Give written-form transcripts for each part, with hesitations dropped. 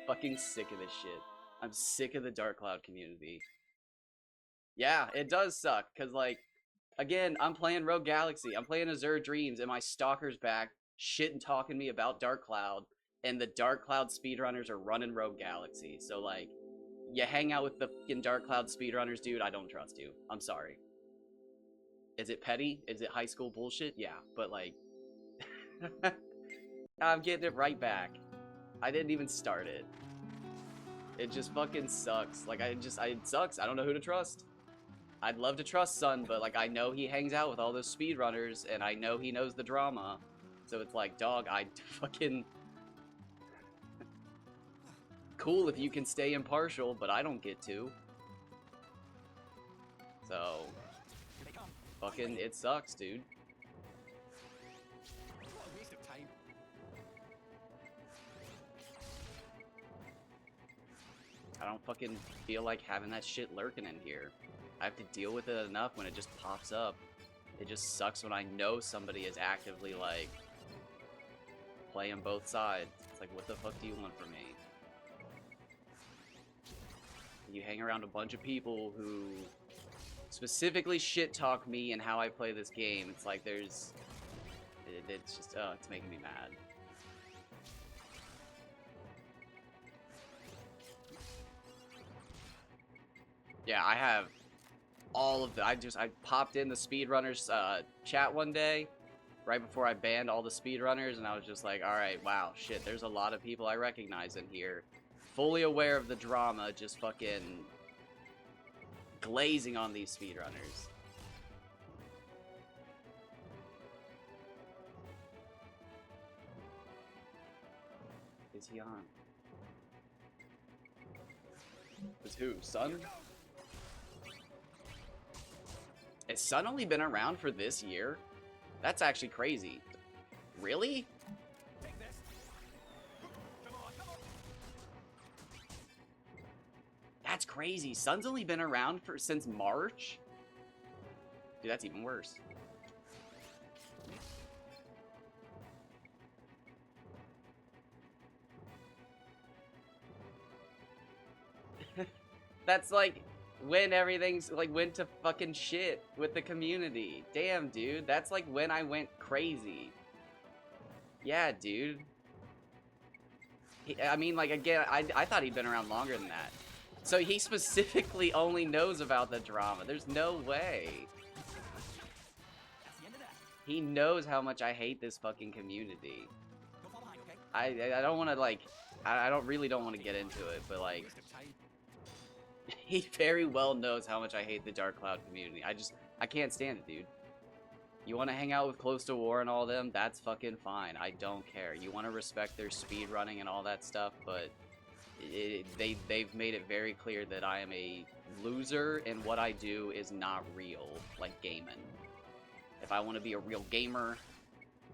fucking sick of this shit. I'm sick of the Dark Cloud community. Yeah, it does suck, because, like, again, I'm playing Rogue Galaxy. I'm playing Azure Dreams, and my stalker's back, shit and talking me about Dark Cloud, and the Dark Cloud speedrunners are running Rogue Galaxy. So, like, you hang out with the fucking Dark Cloud speedrunners, dude, I don't trust you. I'm sorry. Is it petty? Is it high school bullshit? Yeah, but, like, I'm getting it right back. I didn't even start it. It just fucking sucks. Like, it sucks. I don't know who to trust. I'd love to trust Sun, but, like, I know he hangs out with all those speedrunners, and I know he knows the drama. So it's like, dog, I fucking... Cool if you can stay impartial, but I don't get to. So... Fucking, it sucks, dude. I don't fucking feel like having that shit lurking in here. I have to deal with it enough when it just pops up. It just sucks when I know somebody is actively, like, playing both sides. It's like, what the fuck do you want from me? You hang around a bunch of people who specifically shit talk me and how I play this game. It's like there's... It's just, it's making me mad. Yeah, I have all of the... I popped in the speedrunners chat one day, right before I banned all the speedrunners, and I was just like, alright, wow, shit, there's a lot of people I recognize in here. Fully aware of the drama, just fucking glazing on these speedrunners. Is he on? Is who? Sun? Has Sun only been around for this year? That's actually crazy. Really? That's crazy. Sun's only been around since March? Dude, that's even worse. That's like when everything's like went to fucking shit with the community. Damn, dude. That's like when I went crazy. Yeah, dude. I mean, like, again, I thought he'd been around longer than that. So he specifically only knows about the drama. There's no way. He knows how much I hate this fucking community. I don't want to, like, I really don't want to get into it, but, like, he very well knows how much I hate the Dark Cloud community. I can't stand it, dude. You want to hang out with Close to War and all them? That's fucking fine. I don't care. You want to respect their speed running and all that stuff, but they've made it very clear that I am a loser and what I do is not real, like gaming. If I want to be a real gamer,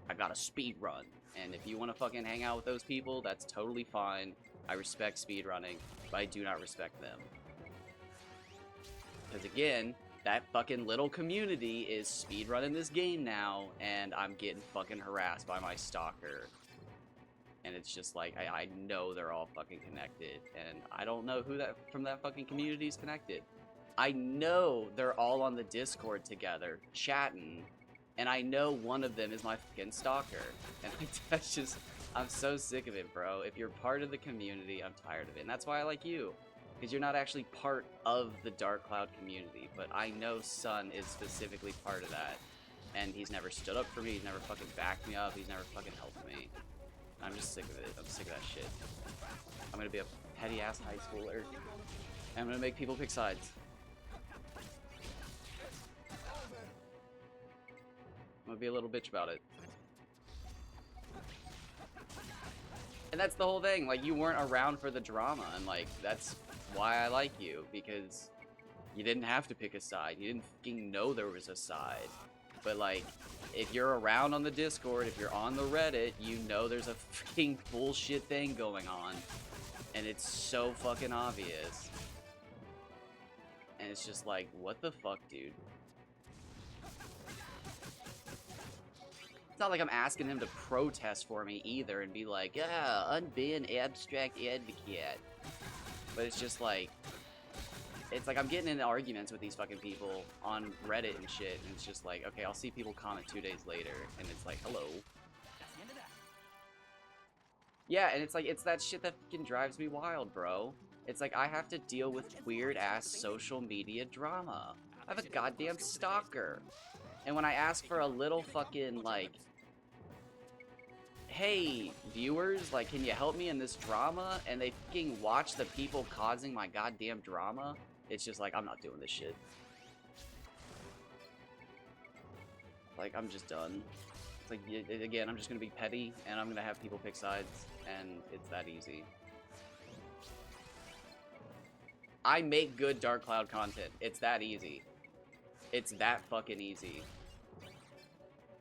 I gotta speed run. And if you want to fucking hang out with those people, that's totally fine. I respect speed running, but I do not respect them. Because again, that fucking little community is speedrunning this game now, and I'm getting fucking harassed by my stalker. And it's just like, I know they're all fucking connected, and I don't know who from that fucking community is connected. I know they're all on the Discord together, chatting, and I know one of them is my fucking stalker. And that's just, I'm so sick of it, bro. If you're part of the community, I'm tired of it. And that's why I like you. Because you're not actually part of the Dark Cloud community, but I know Sun is specifically part of that. And he's never stood up for me, he's never fucking backed me up, he's never fucking helped me. I'm just sick of it. I'm sick of that shit. I'm gonna be a petty-ass high schooler. And I'm gonna make people pick sides. I'm gonna be a little bitch about it. And that's the whole thing, like, you weren't around for the drama, and, like, that's why I like you, because you didn't have to pick a side. You didn't fucking know there was a side. But, like, if you're around on the Discord, if you're on the Reddit, you know there's a fucking bullshit thing going on. And it's so fucking obvious. And it's just like, what the fuck, dude? It's not like I'm asking him to protest for me either and be like, yeah, unban abstract advocate. But it's just like, it's like I'm getting into arguments with these fucking people on Reddit and shit, and it's just like, okay, I'll see people comment 2 days later, and it's like, hello. Yeah, and it's like, it's that shit that fucking drives me wild, bro. It's like, I have to deal with weird-ass social media drama. I have a goddamn stalker. And when I ask for a little fucking, like, hey, viewers, like, can you help me in this drama? And they fucking watch the people causing my goddamn drama. It's just like, I'm not doing this shit. Like, I'm just done. It's like, again, I'm just gonna be petty, and I'm gonna have people pick sides, and it's that easy. I make good Dark Cloud content. It's that easy. It's that fucking easy.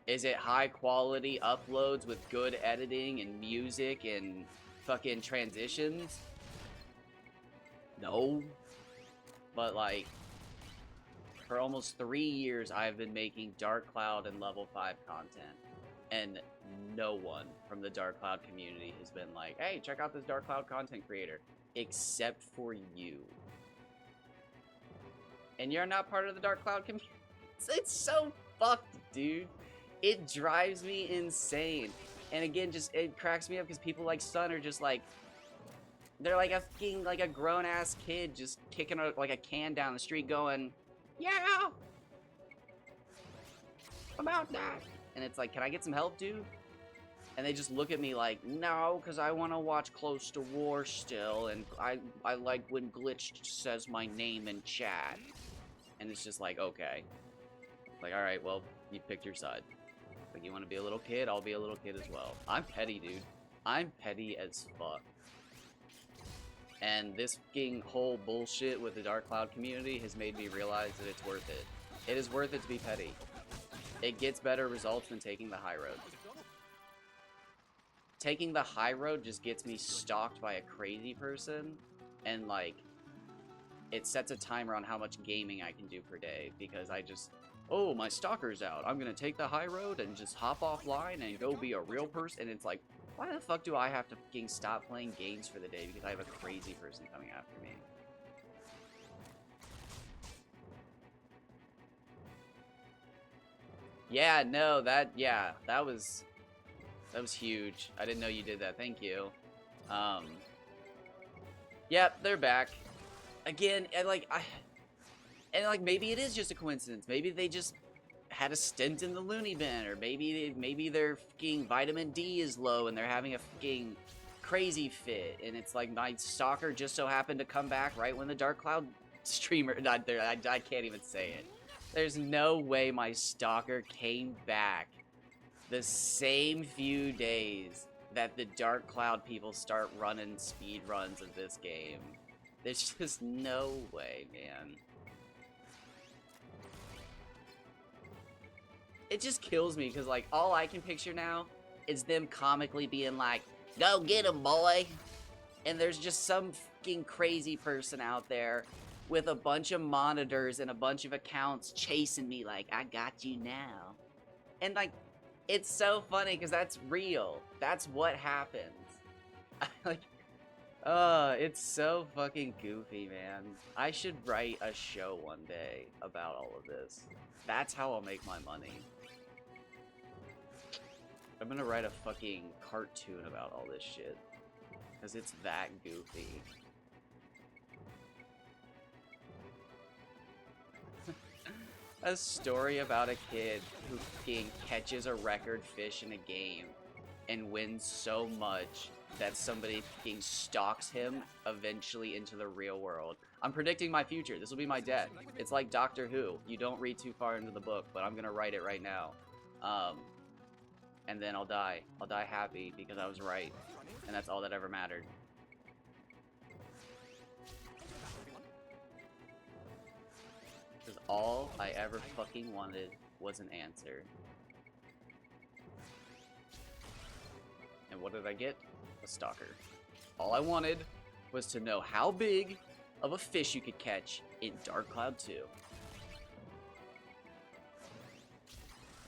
Is it high quality uploads with good editing and music and fucking transitions? No. But like, for almost 3 years I've been making Dark Cloud and level 5 content. And no one from the Dark Cloud community has been like, hey, check out this Dark Cloud content creator. Except for you. And you're not part of the Dark Cloud community. It's so fucked, dude. It drives me insane. And again, just, it cracks me up because people like Sun are just like, they're like a fucking, like a grown-ass kid just kicking like a can down the street going, yeah, about that. And it's like, can I get some help, dude? And they just look at me like, no, because I want to watch Close to War still, and I like when Glitch says my name in chat. And it's just like, okay. Like, alright, well, you picked your side. Like, you want to be a little kid? I'll be a little kid as well. I'm petty, dude. I'm petty as fuck. And this fucking whole bullshit with the Dark Cloud community has made me realize that it's worth it. It is worth it to be petty. It gets better results than taking the high road. Taking the high road just gets me stalked by a crazy person, and like, it sets a timer on how much gaming I can do per day, because I just, oh, my stalker's out. I'm gonna take the high road and just hop offline and go be a real person. And it's like, why the fuck do I have to fucking stop playing games for the day because I have a crazy person coming after me? Yeah, no, that was huge. I didn't know you did that. Thank you. Yep, they're back. Again, and like, maybe it is just a coincidence. Maybe they just had a stint in the loony bin, or maybe their fucking vitamin D is low and they're having a fucking crazy fit, and it's like my stalker just so happened to come back right when the Dark Cloud streamer, not there, I can't even say it. There's no way my stalker came back the same few days that the Dark Cloud people start running speed runs of this game. There's just no way, man. It just kills me, because, like, all I can picture now is them comically being like, go get him, boy! And there's just some fucking crazy person out there with a bunch of monitors and a bunch of accounts chasing me like, I got you now. And, like, it's so funny, because that's real. That's what happens. Like, it's so fucking goofy, man. I should write a show one day about all of this. That's how I'll make my money. I'm gonna write a fucking cartoon about all this shit. Because it's that goofy. A story about a kid who fucking catches a record fish in a game and wins so much that somebody fucking stalks him eventually into the real world. I'm predicting my future. This will be my death. It's like Doctor Who. You don't read too far into the book, but I'm gonna write it right now. And then I'll die. I'll die happy because I was right. And that's all that ever mattered. Because all I ever fucking wanted was an answer. And what did I get? A stalker. All I wanted was to know how big of a fish you could catch in Dark Cloud 2.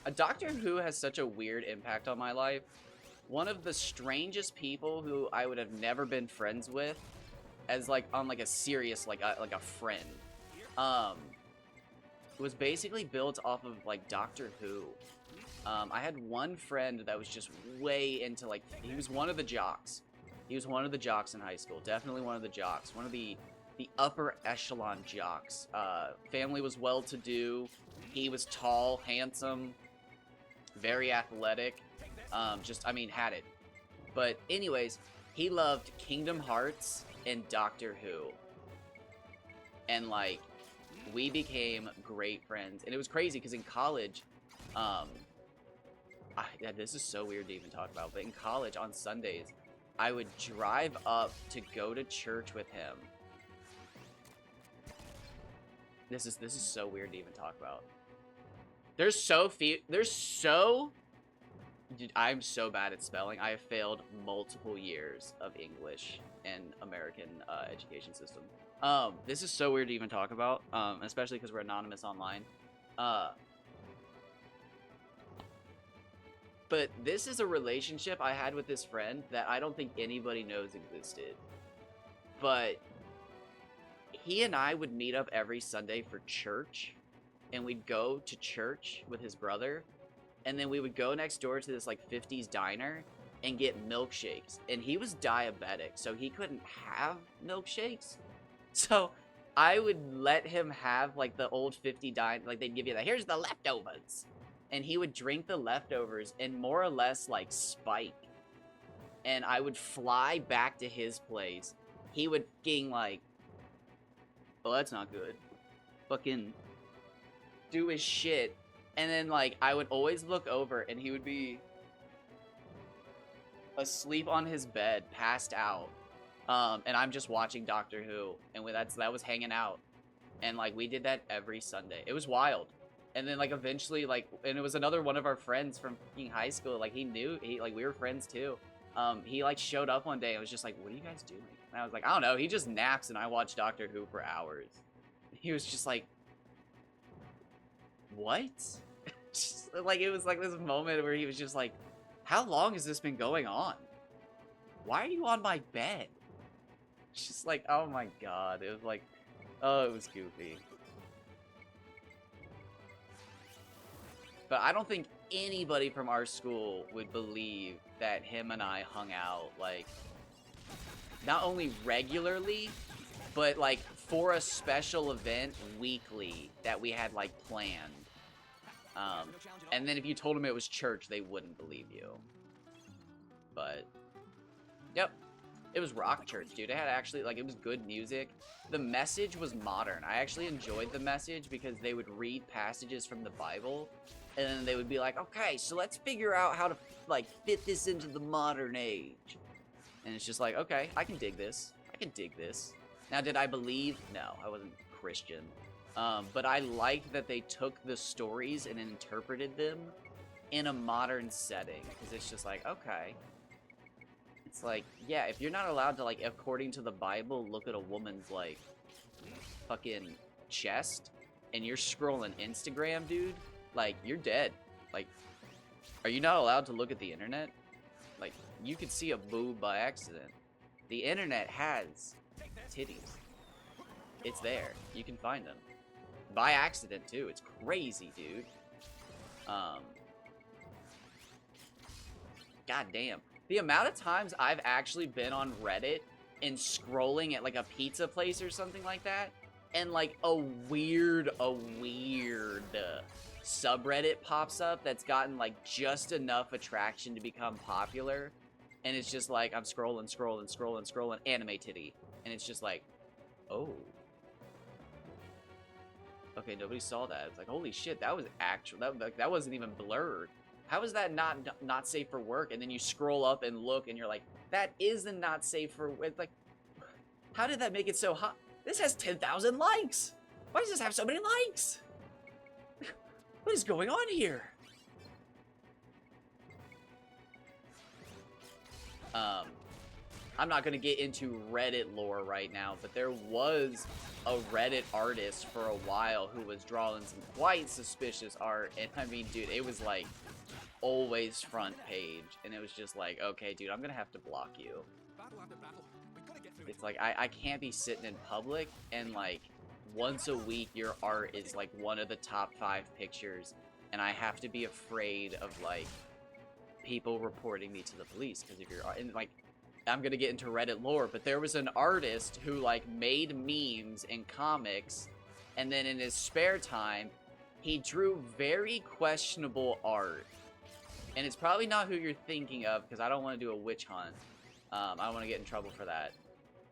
A Doctor Who has such a weird impact on my life. One of the strangest people who I would have never been friends with, as like on like a serious like a friend, was basically built off of like Doctor Who. I had one friend that was just way into like, he was one of the jocks. He was one of the jocks in high school. Definitely one of the jocks. One of the upper echelon jocks. Family was well-to-do. He was tall, handsome, very athletic. I mean, had it. But anyways, he loved Kingdom Hearts and Doctor Who. And like, we became great friends. And it was crazy because in college, yeah, this is so weird to even talk about, but in college on Sundays, I would drive up to go to church with him. This is so weird to even talk about. Dude, I'm so bad at spelling. I have failed multiple years of English and American education system. This is so weird to even talk about, especially because we're anonymous online. But this is a relationship I had with this friend that I don't think anybody knows existed. But he and I would meet up every Sunday for church, and we'd go to church with his brother, and then we would go next door to this like 50s diner and get milkshakes. And he was diabetic, so he couldn't have milkshakes. So I would let him have like the old 50 diner, like they'd give you here's the leftovers. And he would drink the leftovers and more or less like spike. And I would fly back to his place. He would fucking like, oh, that's not good. Fucking do his shit. And then like, I would always look over and he would be asleep on his bed, passed out. And I'm just watching Doctor Who. And that was hanging out. And like, we did that every Sunday. It was wild. And then, like, eventually, like, and it was another one of our friends from fucking high school. Like, like, we were friends, too. He, like, showed up one day and was just like, what are you guys doing? And I was like, I don't know. He just naps and I watch Doctor Who for hours. He was just like, what? Like, it was, like, this moment where he was just like, how long has this been going on? Why are you on my bed? It's just like, oh my god. It was like, oh, it was goofy. But I don't think anybody from our school would believe that him and I hung out, like, not only regularly, but, like, for a special event weekly that we had, like, planned. And then if you told them it was church, they wouldn't believe you. But, yep. It was rock church, dude. It had actually, like, it was good music. The message was modern. I actually enjoyed the message because they would read passages from the Bible. And then they would be like, okay, so let's figure out how to, like, fit this into the modern age. And it's just like, okay, I can dig this. I can dig this. Now, did I believe? No, I wasn't Christian. But I liked that they took the stories and interpreted them in a modern setting. Because it's just like, okay. It's like, yeah, if you're not allowed to, like, according to the Bible, look at a woman's, like, fucking chest, and you're scrolling Instagram, dude, like, you're dead. Like, are you not allowed to look at the internet? Like, you could see a boob by accident. The internet has titties. It's there. You can find them. By accident, too. It's crazy, dude. God damn. The amount of times I've actually been on Reddit and scrolling at, like, a pizza place or something like that, and, like, a weird subreddit pops up that's gotten, like, just enough attraction to become popular, and it's just like, I'm scrolling, anime titty, and it's just like, oh. Okay, nobody saw that. It's like, holy shit, that was actual, that wasn't even blurred. How is that not safe for work? And then you scroll up and look, and you're like, that isn't not safe for work. Like, how did that make it so hot? This has 10,000 likes. Why does this have so many likes? What is going on here? I'm not going to get into Reddit lore right now, but there was a Reddit artist for a while who was drawing some quite suspicious art, and I mean, dude, it was like always front page, and it was just like, okay, dude, I'm going to have to block you. It's like, I can't be sitting in public, and like, once a week, your art is like one of the top 5 pictures, and I have to be afraid of like people reporting me to the police, because if you're, and like, I'm gonna get into Reddit lore, but there was an artist who like made memes and comics, and then in his spare time, he drew very questionable art. And it's probably not who you're thinking of, because I don't want to do a witch hunt. I don't want to get in trouble for that.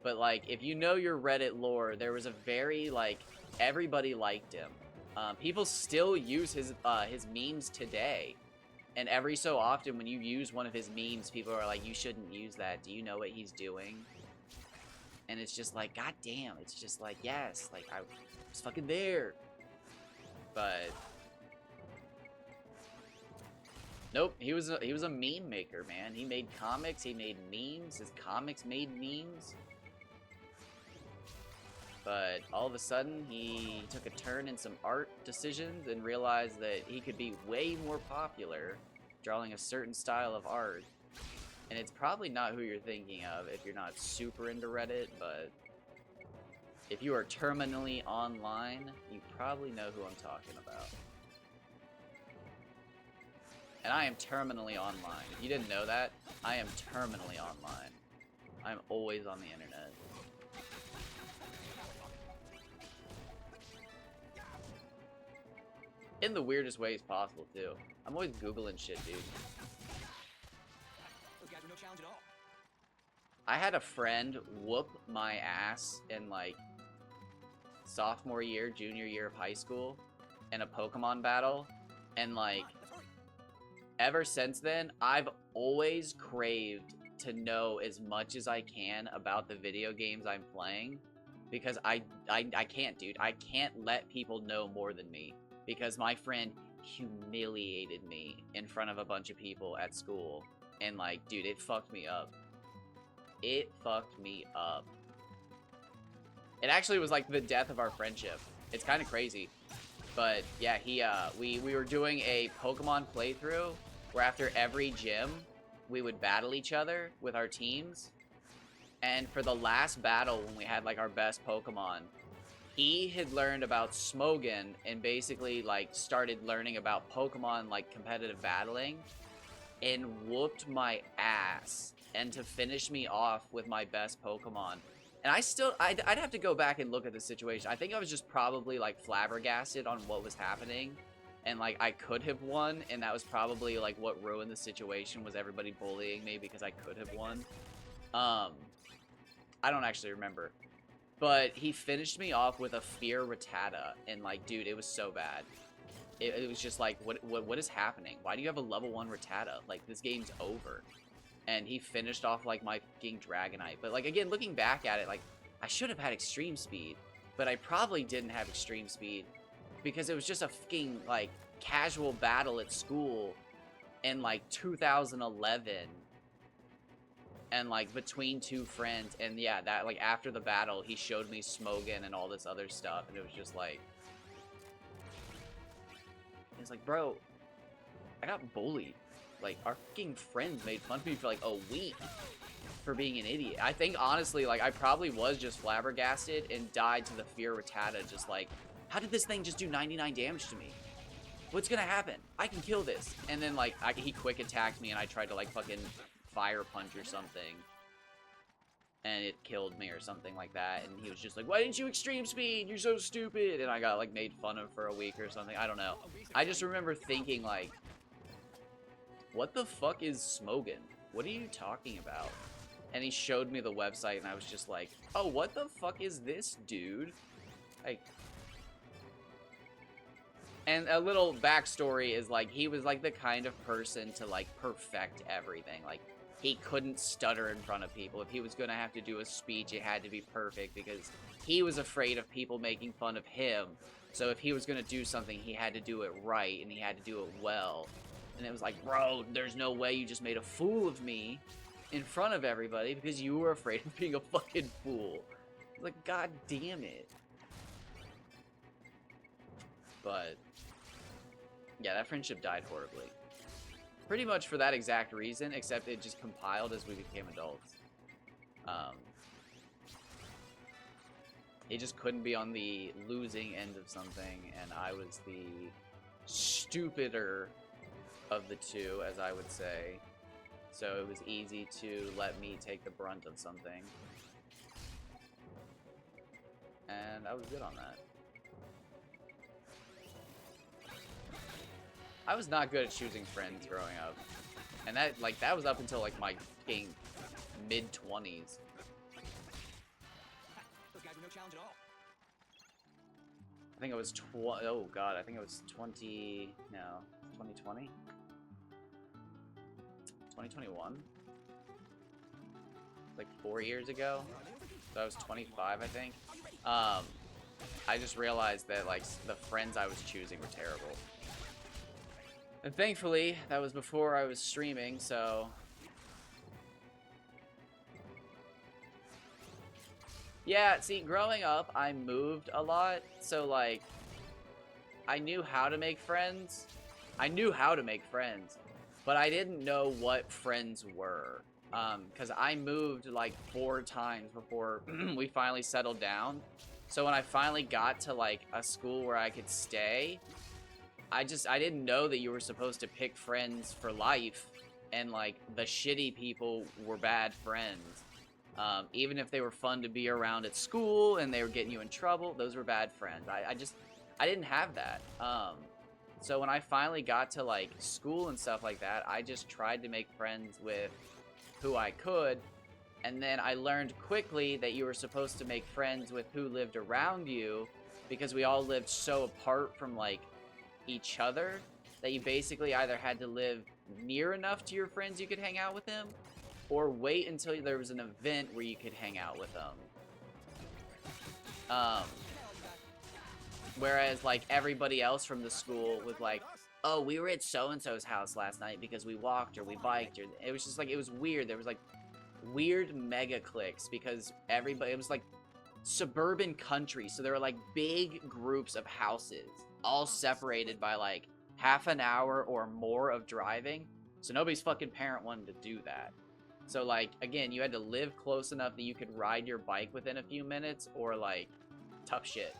But like, if you know your Reddit lore, there was a very like, everybody liked him. People still use his memes today. And every so often, when you use one of his memes, people are like, you shouldn't use that. Do you know what he's doing? And it's just like, god damn. It's just like, yes. Like, I was fucking there. But nope, he was a meme maker, man. He made comics, he made memes. His comics made memes. But all of a sudden, he took a turn in some art decisions and realized that he could be way more popular drawing a certain style of art. And it's probably not who you're thinking of if you're not super into Reddit, but if you are terminally online, you probably know who I'm talking about. And I am terminally online. If you didn't know that, I am terminally online. I'm always on the internet. In the weirdest ways possible, too. I'm always Googling shit, dude. Those guys were no challenge at all. I had a friend whoop my ass in, like, sophomore year, junior year of high school in a Pokemon battle. And, like, ever since then, I've always craved to know as much as I can about the video games I'm playing. Because I can't, dude. I can't let people know more than me. Because my friend humiliated me in front of a bunch of people at school. And, like, dude, it fucked me up. It fucked me up. It actually was, like, the death of our friendship. It's kind of crazy. But, yeah, we were doing a Pokemon playthrough where after every gym, we would battle each other with our teams. And for the last battle, when we had, like, our best Pokemon, he had learned about Smogon and basically, like, started learning about Pokemon, like, competitive battling and whooped my ass. And to finish me off with my best Pokemon. And I'd have to go back and look at the situation. I think I was just probably, like, flabbergasted on what was happening. And, like, I could have won, and that was probably, like, what ruined the situation was everybody bullying me because I could have won. I don't actually remember. But he finished me off with a Fear Rattata, and, like, dude, it was so bad. It was just like, what is happening? Why do you have a level 1 Rattata? Like, this game's over. And he finished off, like, my fucking Dragonite. But, like, again, looking back at it, like, I should have had Extreme Speed. But I probably didn't have Extreme Speed. Because it was just a fucking, like, casual battle at school in, like, 2011. And, like, between two friends. And, yeah, that, like, after the battle, he showed me Smogon and all this other stuff. And it was just, like... It's like, bro, I got bullied. Like, our fucking friends made fun of me for, like, a week for being an idiot. I think, honestly, like, I probably was just flabbergasted and died to the Fear Rattata. Just, like, how did this thing just do 99 damage to me? What's gonna happen? I can kill this. And then, like, he quick attacked me and I tried to, like, fucking... fire punch or something, and it killed me or something like that, and he was just like, why didn't you Extreme Speed? You're so stupid. And I got, like, made fun of for a week or something. I don't know. I just remember thinking, like, what the fuck is Smogon? What are you talking about? And he showed me the website, and I was just like, oh, what the fuck is this, dude? Like... And a little backstory is, like, he was, like, the kind of person to, like, perfect everything. Like, he couldn't stutter in front of people. If he was gonna have to do a speech, it had to be perfect because he was afraid of people making fun of him. So if he was gonna do something, he had to do it right, and he had to do it well. And it was like, bro, there's no way you just made a fool of me. in front of everybody because you were afraid of being a fucking fool. Like, god damn it. But yeah, that friendship died horribly. Pretty much for that exact reason, except it just compiled as we became adults. He just couldn't be on the losing end of something, and I was the stupider of the two, as I would say. So it was easy to let me take the brunt of something. And I was good on that. I was not good at choosing friends growing up. And that was up until like my mid-20s. Those guys were no challenge at all. I think it was oh god, I think it was 2020? 2021? Like 4 years ago? So I was 25, I think. I just realized that like the friends I was choosing were terrible. And thankfully, that was before I was streaming, so... Yeah, see, growing up, I moved a lot, so, like, I knew how to make friends. I knew how to make friends, but I didn't know what friends were. Because I moved, like, 4 times before we finally settled down. So when I finally got to, like, a school where I could stay... I didn't know that you were supposed to pick friends for life, and like the shitty people were bad friends. Even if they were fun to be around at school and they were getting you in trouble, those were bad friends. I didn't have that. So when I finally got to like school and stuff like that, I just tried to make friends with who I could, and then I learned quickly that you were supposed to make friends with who lived around you, because we all lived so apart from like each other that you basically either had to live near enough to your friends you could hang out with them, or wait until there was an event where you could hang out with them. Whereas like everybody else from the school was like, oh, we were at so-and-so's house last night because we walked or we biked, or it was just like, it was weird. There was like weird mega cliques because everybody, it was like suburban country, so there were like big groups of houses all separated by like half an hour or more of driving, so nobody's fucking parent wanted to do that. So like, again, you had to live close enough that you could ride your bike within a few minutes, or like tough shit.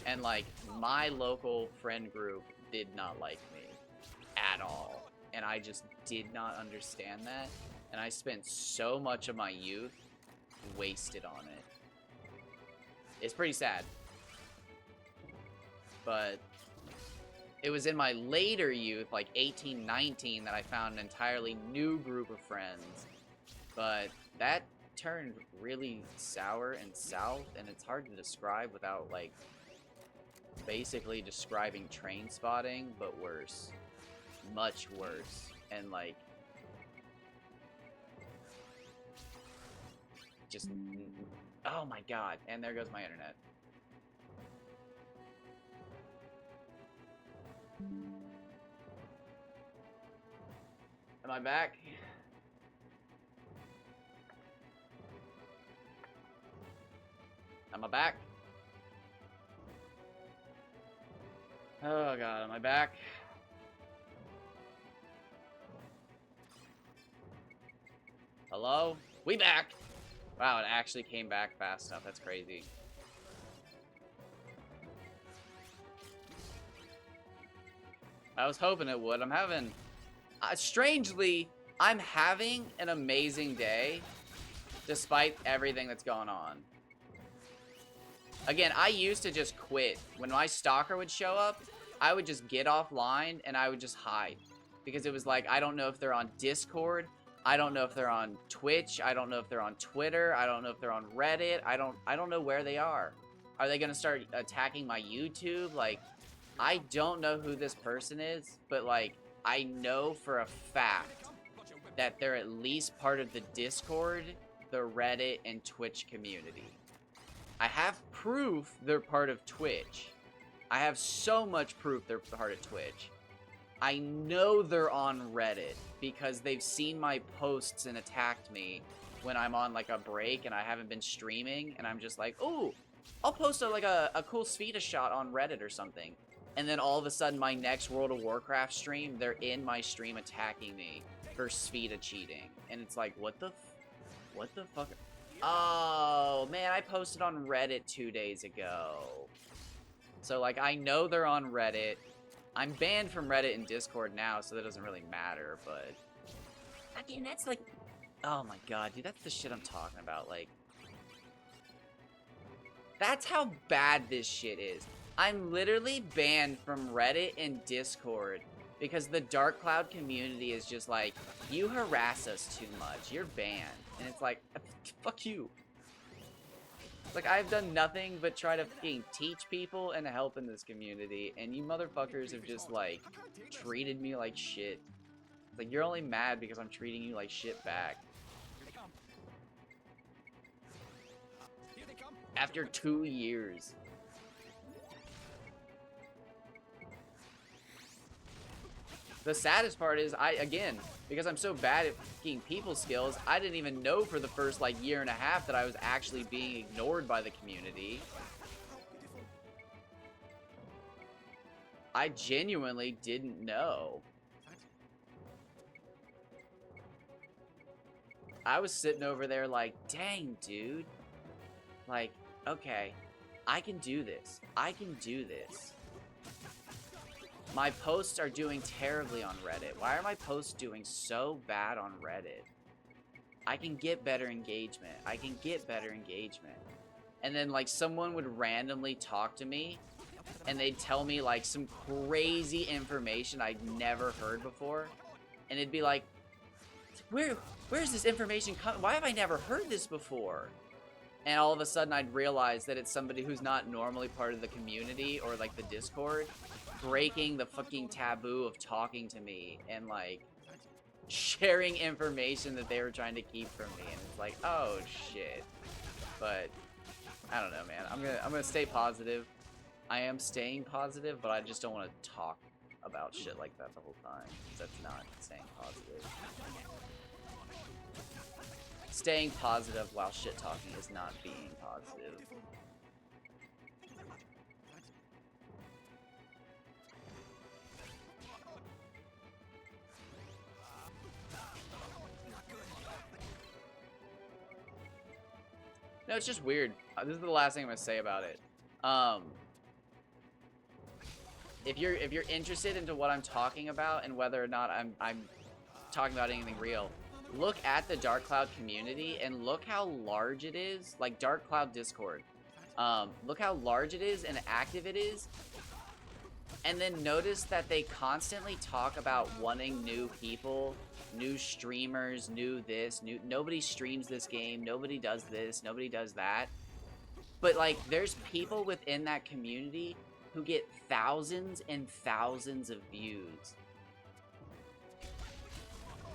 And like my local friend group did not like me at all, and I just did not understand that, and I spent so much of my youth wasted on it. It's pretty sad. But it was in my later youth, like 18, 19, that I found an entirely new group of friends. But that turned really sour and south, and it's hard to describe without, like, basically describing train spotting, but worse. Much worse. And, like, just, oh my god. And there goes my internet. Am I back? Am I back? Oh god, am I back? Hello? We back! Wow, it actually came back fast enough. That's crazy. I was hoping it would. I'm having... strangely, I'm having an amazing day, despite everything that's going on. Again, I used to just quit. When my stalker would show up, I would just get offline, and I would just hide. Because it was like, I don't know if they're on Discord, I don't know if they're on Twitch, I don't know if they're on Twitter, I don't know if they're on Reddit, I don't know where they are. Are they gonna start attacking my YouTube? Like, I don't know who this person is, but like, I know for a fact that they're at least part of the Discord, the Reddit, and Twitch community. I have proof they're part of Twitch. I have so much proof they're part of Twitch. I know they're on Reddit because they've seen my posts and attacked me when I'm on like a break and I haven't been streaming, and I'm just like, oh, I'll post like a cool Spheda shot on Reddit or something. And then all of a sudden my next World of Warcraft stream, they're in my stream attacking me for Spheda cheating. And it's like, what the fuck? Oh, man, I posted on Reddit 2 days ago. So, like, I know they're on Reddit. I'm banned from Reddit and Discord now, so that doesn't really matter, but... Again, that's like... Oh my god, dude, that's the shit I'm talking about, like... That's how bad this shit is. I'm literally banned from Reddit and Discord because the Dark Cloud community is just like, you harass us too much, you're banned. And it's like, fuck you. Like, I've done nothing but try to fucking teach people and help in this community, and you motherfuckers have just, like, treated me like shit. Like, you're only mad because I'm treating you like shit back. After 2 years. The saddest part is, again, because I'm so bad at fucking people skills, I didn't even know for the first, like, year and a half that I was actually being ignored by the community. I genuinely didn't know. I was sitting over there like, dang, dude. Like, okay, I can do this. I can do this. My posts are doing terribly on Reddit. Why are my posts doing so bad on Reddit? I can get better engagement. I can get better engagement. And then, like, someone would randomly talk to me, and they'd tell me, like, some crazy information I'd never heard before. And it'd be like, where's this information coming? Why have I never heard this before? And all of a sudden, I'd realize that it's somebody who's not normally part of the community or, like, the Discord, breaking the fucking taboo of talking to me and, like, sharing information that they were trying to keep from me. And it's like, oh, shit. But, I don't know, man. I'm gonna stay positive. I am staying positive, but I just don't want to talk about shit like that the whole time. That's not staying positive. Staying positive while shit talking is not being positive. No, it's just weird. This is the last thing I'm gonna say about it. If you're interested into what I'm talking about and whether or not I'm talking about anything real, look at the Dark Cloud community and look how large it is. Like Dark Cloud Discord. Look how large it is and active it is. And then notice that they constantly talk about wanting new people, new streamers, new this, new... Nobody streams this game, nobody does this, nobody does that. But, like, there's people within that community who get thousands and thousands of views.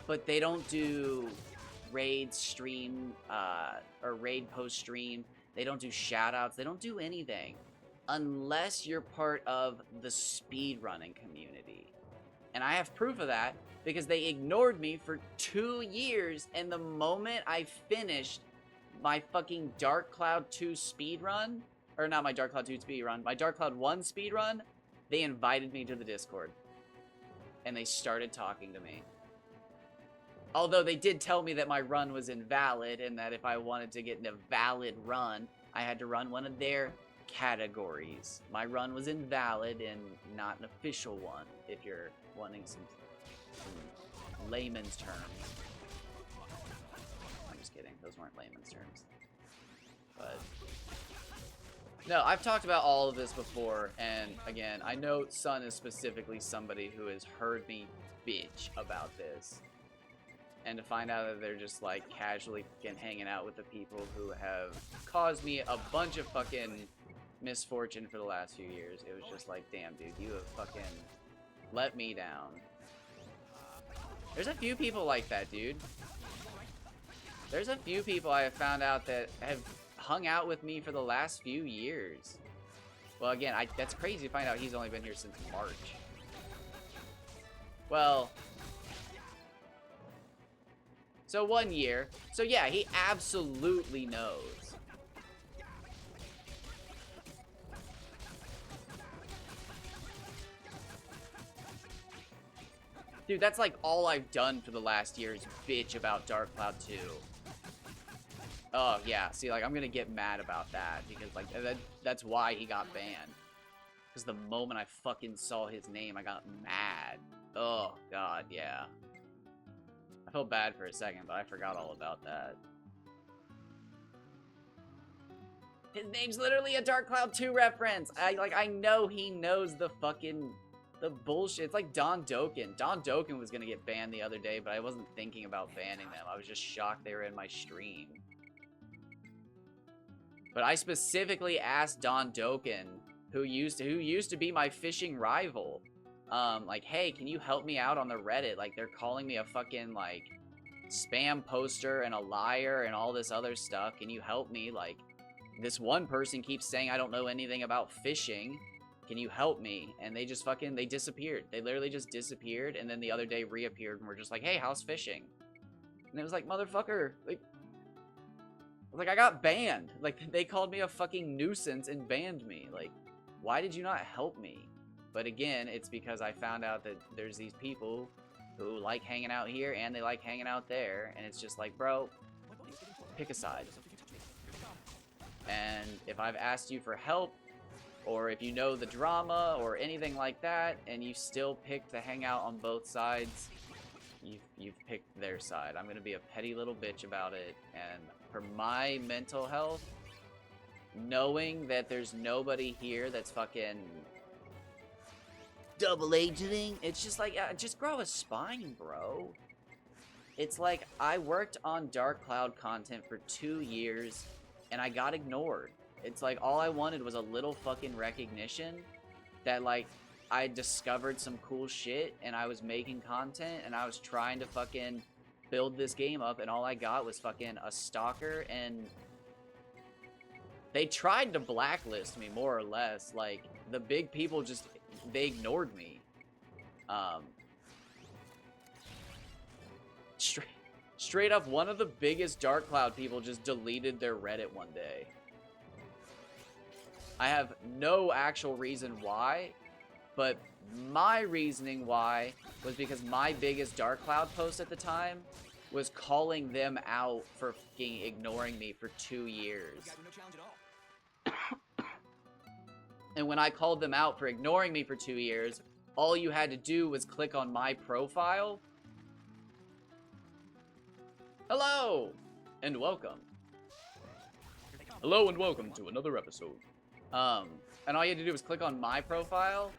But they don't do raid stream, or raid post stream. They don't do shoutouts. They don't do anything. Unless you're part of the speedrunning community. And I have proof of that because they ignored me for 2 years, and the moment I finished my fucking Dark Cloud 2 speedrun, or not my Dark Cloud 2 speedrun, my Dark Cloud 1 speedrun, they invited me to the Discord. And they started talking to me. Although they did tell me that my run was invalid, and that if I wanted to get in a valid run, I had to run one of their categories. My run was invalid and not an official one, if you're wanting some layman's terms. I'm just kidding, those weren't layman's terms. But no, I've talked about all of this before, and again, I know Sun is specifically somebody who has heard me bitch about this. And to find out that they're just, like, casually fucking hanging out with the people who have caused me a bunch of fucking misfortune for the last few years. It was just like, damn, dude, you have fucking let me down. There's a few people like that, dude. There's a few people I have found out that have hung out with me for the last few years. Well, again, that's crazy to find out he's only been here since March. Well, so 1 year. So yeah, he absolutely knows. Dude, that's like all I've done for the last year is bitch about Dark Cloud 2. Oh, yeah. See, like, I'm gonna get mad about that because, like, that's why he got banned. Because the moment I fucking saw his name, I got mad. Oh, God, yeah. I felt bad for a second, but I forgot all about that. His name's literally a Dark Cloud 2 reference. I know he knows the bullshit. It's like Don Dokken. Don Dokken was gonna get banned the other day, but I wasn't thinking about banning them. I was just shocked they were in my stream. But I specifically asked Don Dokken, who used to be my fishing rival, like, hey, can you help me out on the Reddit? Like, they're calling me a fucking, like, spam poster and a liar and all this other stuff. Can you help me? Like, this one person keeps saying I don't know anything about fishing. Can you help me? And they just fucking, they disappeared. They literally just disappeared, and then the other day reappeared and were just like, hey, how's fishing? And it was like, motherfucker, like, I got banned. Like, they called me a fucking nuisance and banned me. Like, why did you not help me? But again, it's because I found out that there's these people who like hanging out here and they like hanging out there. And it's just like, bro, pick a side. And if I've asked you for help, or if you know the drama or anything like that, and you still pick to hang out on both sides, you've picked their side. I'm gonna be a petty little bitch about it, and for my mental health, knowing that there's nobody here that's fucking double agenting, it's just like, just grow a spine, bro. It's like, I worked on Dark Cloud content for 2 years, and I got ignored. It's like, all I wanted was a little fucking recognition that, like, I discovered some cool shit, and I was making content, and I was trying to fucking build this game up, and all I got was fucking a stalker, and they tried to blacklist me, more or less. Like, the big people just, they ignored me. Straight up, one of the biggest Dark Cloud people just deleted their Reddit one day. I have no actual reason why, but my reasoning why was because my biggest Dark Cloud post at the time was calling them out for fucking ignoring me for 2 years. And when I called them out for ignoring me for 2 years, all you had to do was click on my profile. Hello and welcome. Hello and welcome to another episode. And all you had to do was click on my profile,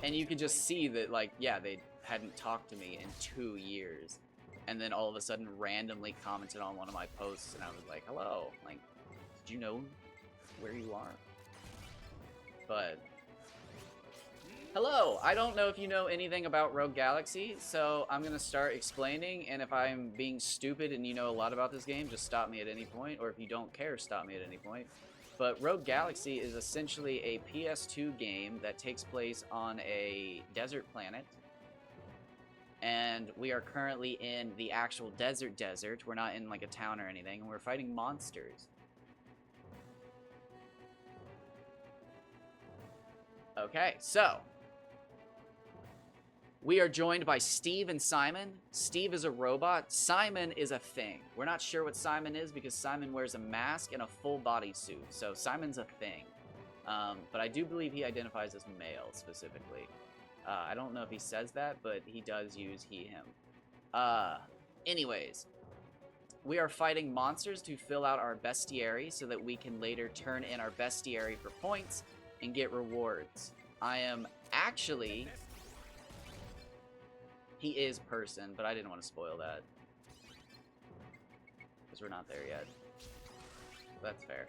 and you could just see that, like, yeah, they hadn't talked to me in 2 years. And then all of a sudden randomly commented on one of my posts, and I was like, hello, like, did you know where you are? But, hello, I don't know if you know anything about Rogue Galaxy, so I'm gonna start explaining, and if I'm being stupid and you know a lot about this game, just stop me at any point, or if you don't care, stop me at any point. But Rogue Galaxy is essentially a PS2 game that takes place on a desert planet. And we are currently in the actual desert. We're not in like a town or anything, and we're fighting monsters. Okay, so we are joined by Steve and Simon. Steve is a robot. Simon is a thing. We're not sure what Simon is because Simon wears a mask and a full body suit. So Simon's a thing. But I do believe he identifies as male specifically. I don't know if he says that, but he does use he, him. Anyways, we are fighting monsters to fill out our bestiary so that we can later turn in our bestiary for points and get rewards. I am actually... He is person, but I didn't want to spoil that. Because we're not there yet. That's fair.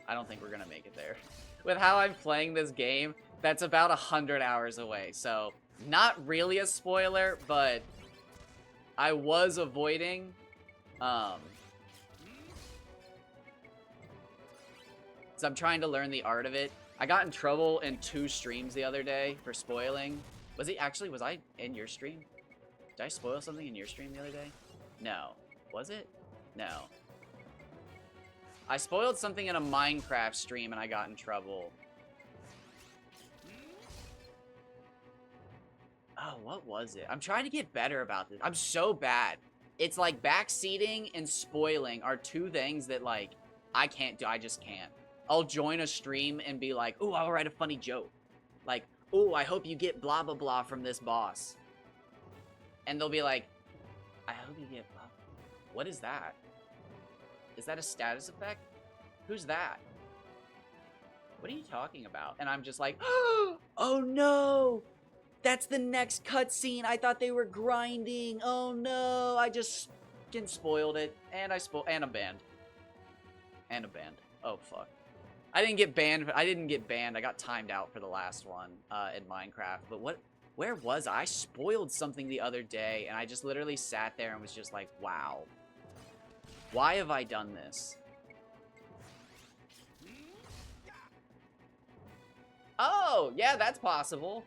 I don't think we're going to make it there. With how I'm playing this game, that's about 100 hours away. So, not really a spoiler, but I was avoiding... So I'm trying to learn the art of it. I got in trouble in 2 streams the other day for spoiling. Was I in your stream? Did I spoil something in your stream the other day? No. Was it? No. I spoiled something in a Minecraft stream and I got in trouble. Oh, what was it? I'm trying to get better about this. I'm so bad. It's like backseating and spoiling are two things that, like, I can't do. I just can't. I'll join a stream and be like, ooh, I'll write a funny joke. Like, ooh, I hope you get blah, blah, blah from this boss. And they'll be like, I hope you get blah, blah. What is that? Is that a status effect? Who's that? What are you talking about? And I'm just like, oh no! That's the next cutscene. I thought they were grinding. Oh no, I just fucking spoiled it. And I'm banned. And a banned. Oh fuck. I didn't get banned. I got timed out for the last one in Minecraft. But where was I? I spoiled something the other day and I just literally sat there and was just like, wow. Why have I done this? Oh, yeah, that's possible.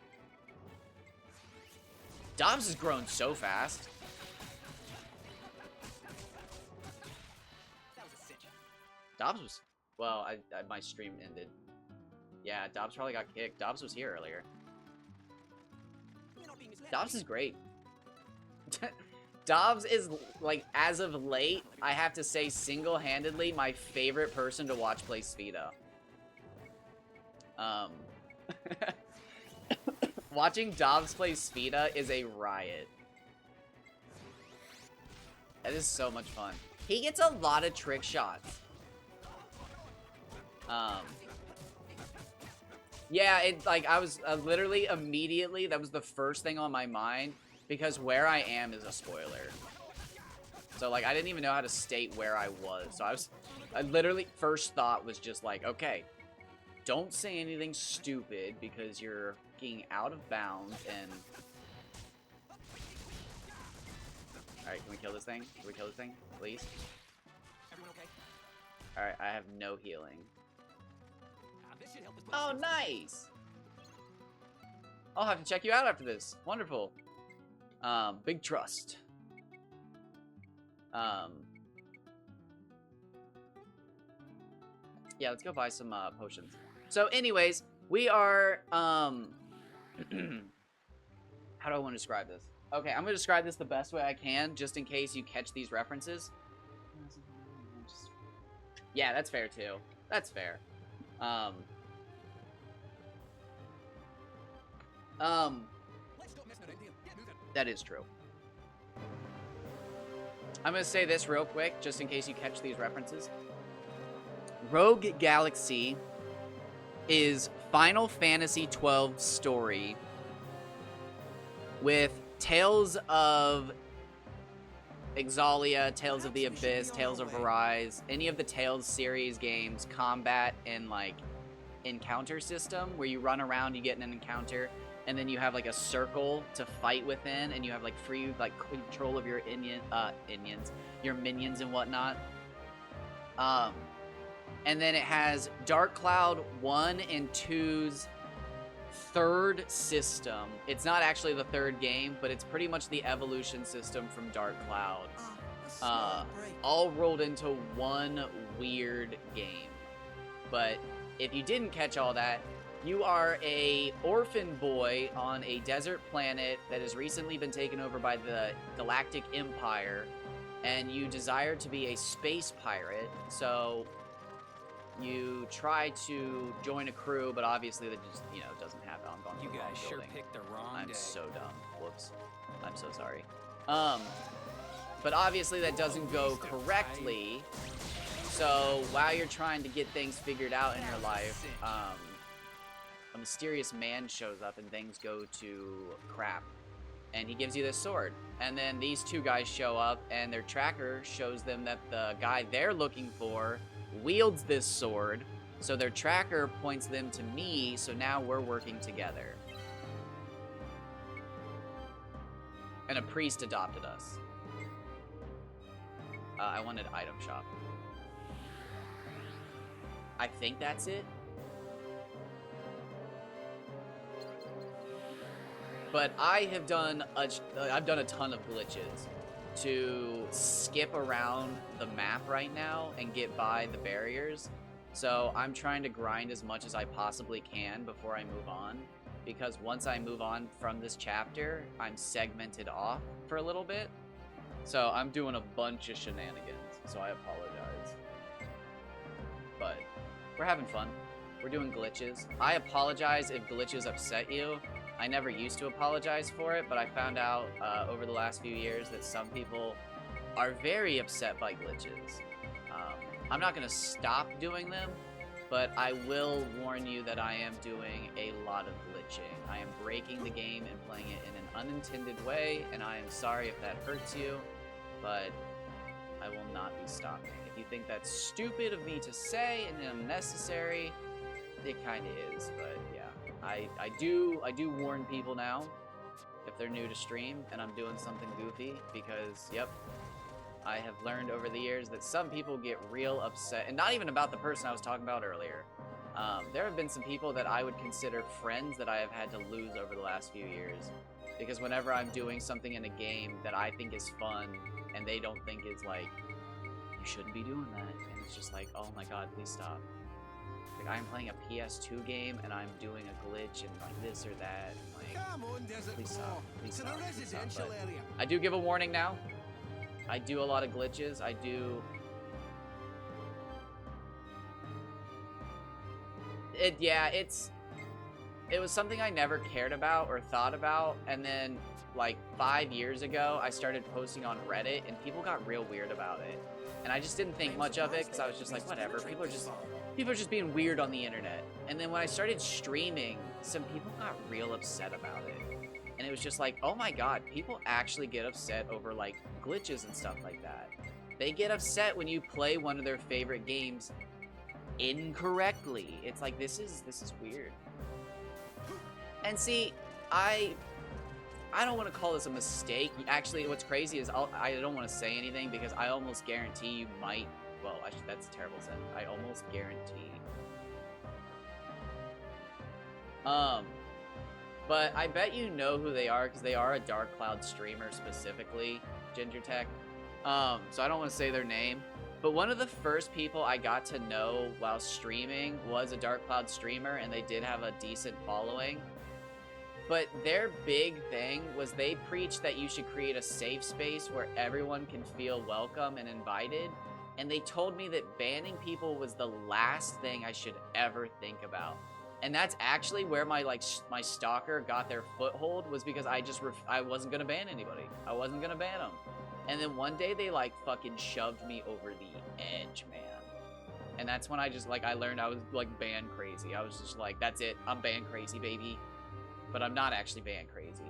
Dobbs has grown so fast. Dobbs was... Well, my stream ended. Yeah, Dobbs probably got kicked. Dobbs was here earlier. Dobbs is great. Dobbs is, like, as of late, I have to say single-handedly my favorite person to watch play Spheda. Watching Dobbs play Spheda is a riot. That is so much fun. He gets a lot of trick shots. Yeah, I was literally immediately, that was the first thing on my mind, because where I am is a spoiler. So, like, I didn't even know how to state where I was. So I literally, first thought was just like, okay, don't say anything stupid because you're fucking out of bounds and... Alright, can we kill this thing? Can we kill this thing? Please? Everyone okay? Alright, I have no healing. Oh, nice! I'll have to check you out after this. Wonderful. Big trust. Yeah, let's go buy some potions. So anyways, we are how do I want to describe this? Okay, I'm gonna describe this the best way I can, just in case you catch these references. Yeah, that's fair too. That's fair. That is true. I'm gonna say this real quick, just in case you catch these references. Rogue Galaxy is Final Fantasy XII story with Tales of Exalia, Tales of the Abyss, Tales of Arise, any of the Tales series games, combat and like encounter system where you run around, you get in an encounter, and then you have like a circle to fight within, and you have like free like control of your your minions and whatnot. And then it has Dark Cloud 1 and 2's third system. It's not actually the third game, but it's pretty much the evolution system from Dark Cloud. All rolled into one weird game. But if you didn't catch all that, you are a orphan boy on a desert planet that has recently been taken over by the Galactic Empire, and you desire to be a space pirate, so you try to join a crew, but obviously that just, you know, doesn't happen. I'm going to the wrong building. You guys sure picked the wrong day. I'm so dumb. Whoops. I'm so sorry. But obviously that doesn't go correctly, so while you're trying to get things figured out in your life, a mysterious man shows up and things go to crap. And he gives you this sword. And then these two guys show up and their tracker shows them that the guy they're looking for wields this sword. So their tracker points them to me, so now we're working together. And a priest adopted us. I wanted item shop. I think that's it. But I've done a ton of glitches to skip around the map right now and get by the barriers. So I'm trying to grind as much as I possibly can before I move on, because once I move on from this chapter, I'm segmented off for a little bit. So I'm doing a bunch of shenanigans, so I apologize. But we're having fun. We're doing glitches. I apologize if glitches upset you. I never used to apologize for it, but I found out over the last few years that some people are very upset by glitches. I'm not going to stop doing them, but I will warn you that I am doing a lot of glitching. I am breaking the game and playing it in an unintended way, and I am sorry if that hurts you, but I will not be stopping. If you think that's stupid of me to say and unnecessary, it kind of is, but yeah. I do warn people now if they're new to stream and I'm doing something goofy, because, yep, I have learned over the years that some people get real upset, and not even about the person I was talking about earlier. There have been some people that I would consider friends that I have had to lose over the last few years, because whenever I'm doing something in a game that I think is fun and they don't think is like, you shouldn't be doing that, and it's just like, oh my god, please stop. Like, I'm playing a PS2 game and I'm doing a glitch and like this or that. Like, please stop. Please stop. Please stop. But I do give a warning now. I do a lot of glitches. I do. It was something I never cared about or thought about, and then like 5 years ago I started posting on Reddit and people got real weird about it. And I just didn't think much of it because I was just like, whatever, people are just being weird on the internet. And then when I started streaming, some people got real upset about it. And it was just like, oh my god, people actually get upset over like glitches and stuff like that. They get upset when you play one of their favorite games incorrectly. It's like, this is weird. And see, I don't want to call this a mistake. Actually, what's crazy is I don't want to say anything because I almost guarantee you might. Well, that's a terrible sentence. I almost guarantee. But I bet you know who they are because they are a Dark Cloud streamer specifically, Ginger Tech. So I don't want to say their name. But one of the first people I got to know while streaming was a Dark Cloud streamer, and they did have a decent following. But their big thing was they preached that you should create a safe space where everyone can feel welcome and invited. And they told me that banning people was the last thing I should ever think about. And that's actually where my stalker got their foothold, was because I wasn't gonna ban anybody. I wasn't gonna ban them. And then one day they like fucking shoved me over the edge, man. And that's when I just I learned I was like ban crazy. I was just like, that's it. I'm ban crazy, baby. But I'm not actually ban crazy.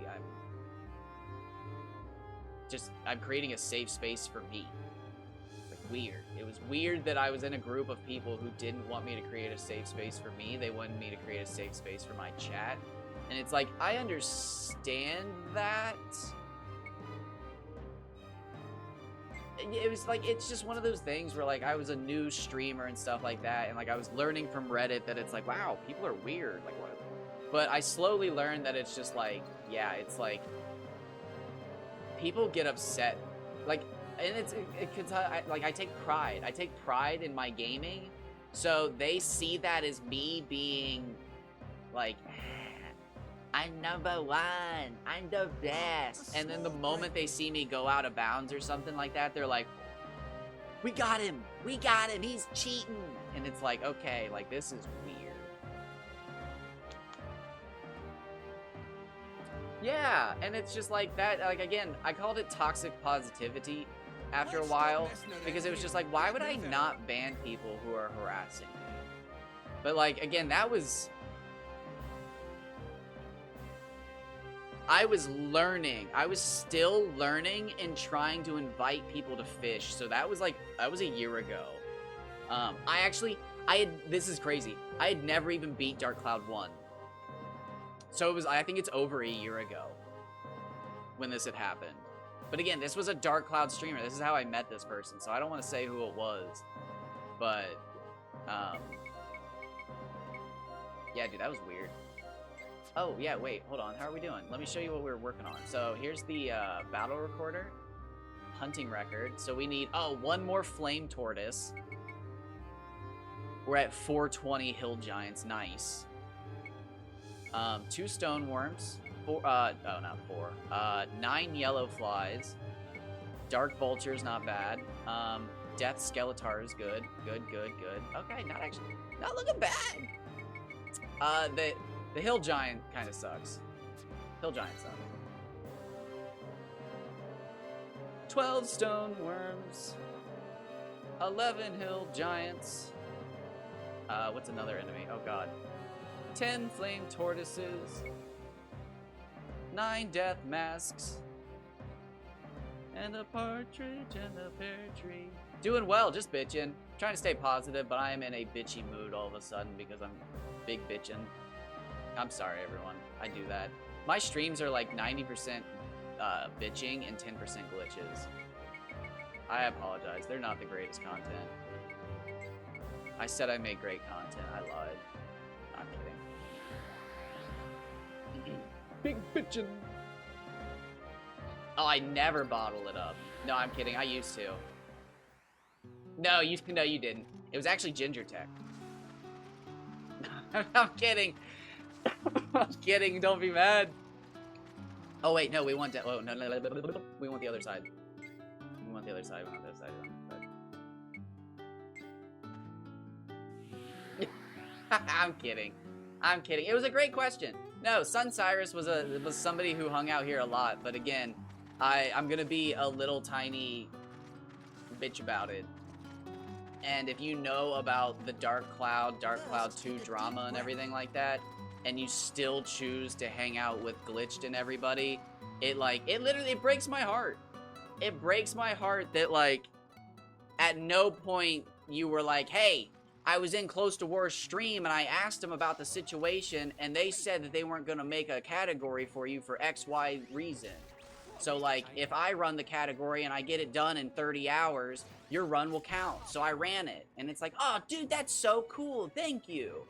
I'm creating a safe space for me. Like, weird. It was weird that I was in a group of people who didn't want me to create a safe space for me. They wanted me to create a safe space for my chat. And it's like, I understand that. It was like, it's just one of those things where like I was a new streamer and stuff like that, and like I was learning from Reddit that it's like, wow, people are weird, like what? But I slowly learned that it's just like, yeah, it's like people get upset, like, and I take pride in my gaming, so they see that as me being like, I'm number one, I'm the best. And then the moment they see me go out of bounds or something like that, they're like, we got him, he's cheating. And it's like, okay, like, this is weird. Yeah, and it's just like that, like, again, I called it toxic positivity after a while, because it was just like, why would I not ban people who are harassing me? But like, again, that was... I was learning. I was still learning and trying to invite people to fish. So that was a year ago. This is crazy. I had never even beat Dark Cloud 1. So I think it's over a year ago when this had happened. But again, this was a Dark Cloud streamer. This is how I met this person. So I don't want to say who it was. But, yeah, dude, that was weird. Oh, yeah, wait, hold on. How are we doing? Let me show you what we're working on. So here's the battle recorder. Hunting record. So we need, oh, one more flame tortoise. We're at 420 hill giants. Nice. 2 stone worms. 4, oh, not 4. 9 yellow flies. Dark vultures, not bad. Death skeletar is good. Good. Okay, not looking bad. The hill giant kind of sucks. Hill giant sucks. 12 stone worms. 11 hill giants. What's another enemy? Oh god. 10 flame tortoises. 9 death masks. And a partridge and a pear tree. Doing well, just bitching. Trying to stay positive, but I am in a bitchy mood all of a sudden because I'm big bitching. I'm sorry, everyone. I do that. My streams are like 90% bitching and 10% glitches. I apologize. They're not the greatest content. I said I made great content. I lied. I'm kidding. Big bitchin'. Oh, I never bottle it up. No, I'm kidding. I used to. No, you didn't. It was actually Ginger Tech. I'm kidding. I'm kidding. Don't be mad. Oh wait, no, we want to. Oh no. We want the other side. We want the other side. We want the other side. I'm kidding. I'm kidding. It was a great question. No, Sun Cyrus was somebody who hung out here a lot, but again, I'm gonna be a little tiny bitch about it. And if you know about the Dark Cloud 2 drama and everything like that, and you still choose to hang out with Glitched and everybody, it literally breaks my heart. It breaks my heart that like at no point you were like, hey, I was in Close to War's stream and I asked them about the situation and they said that they weren't gonna make a category for you for XY reason. So like if I run the category and I get it done in 30 hours, your run will count. So I ran it. And it's like, oh dude, that's so cool. Thank you.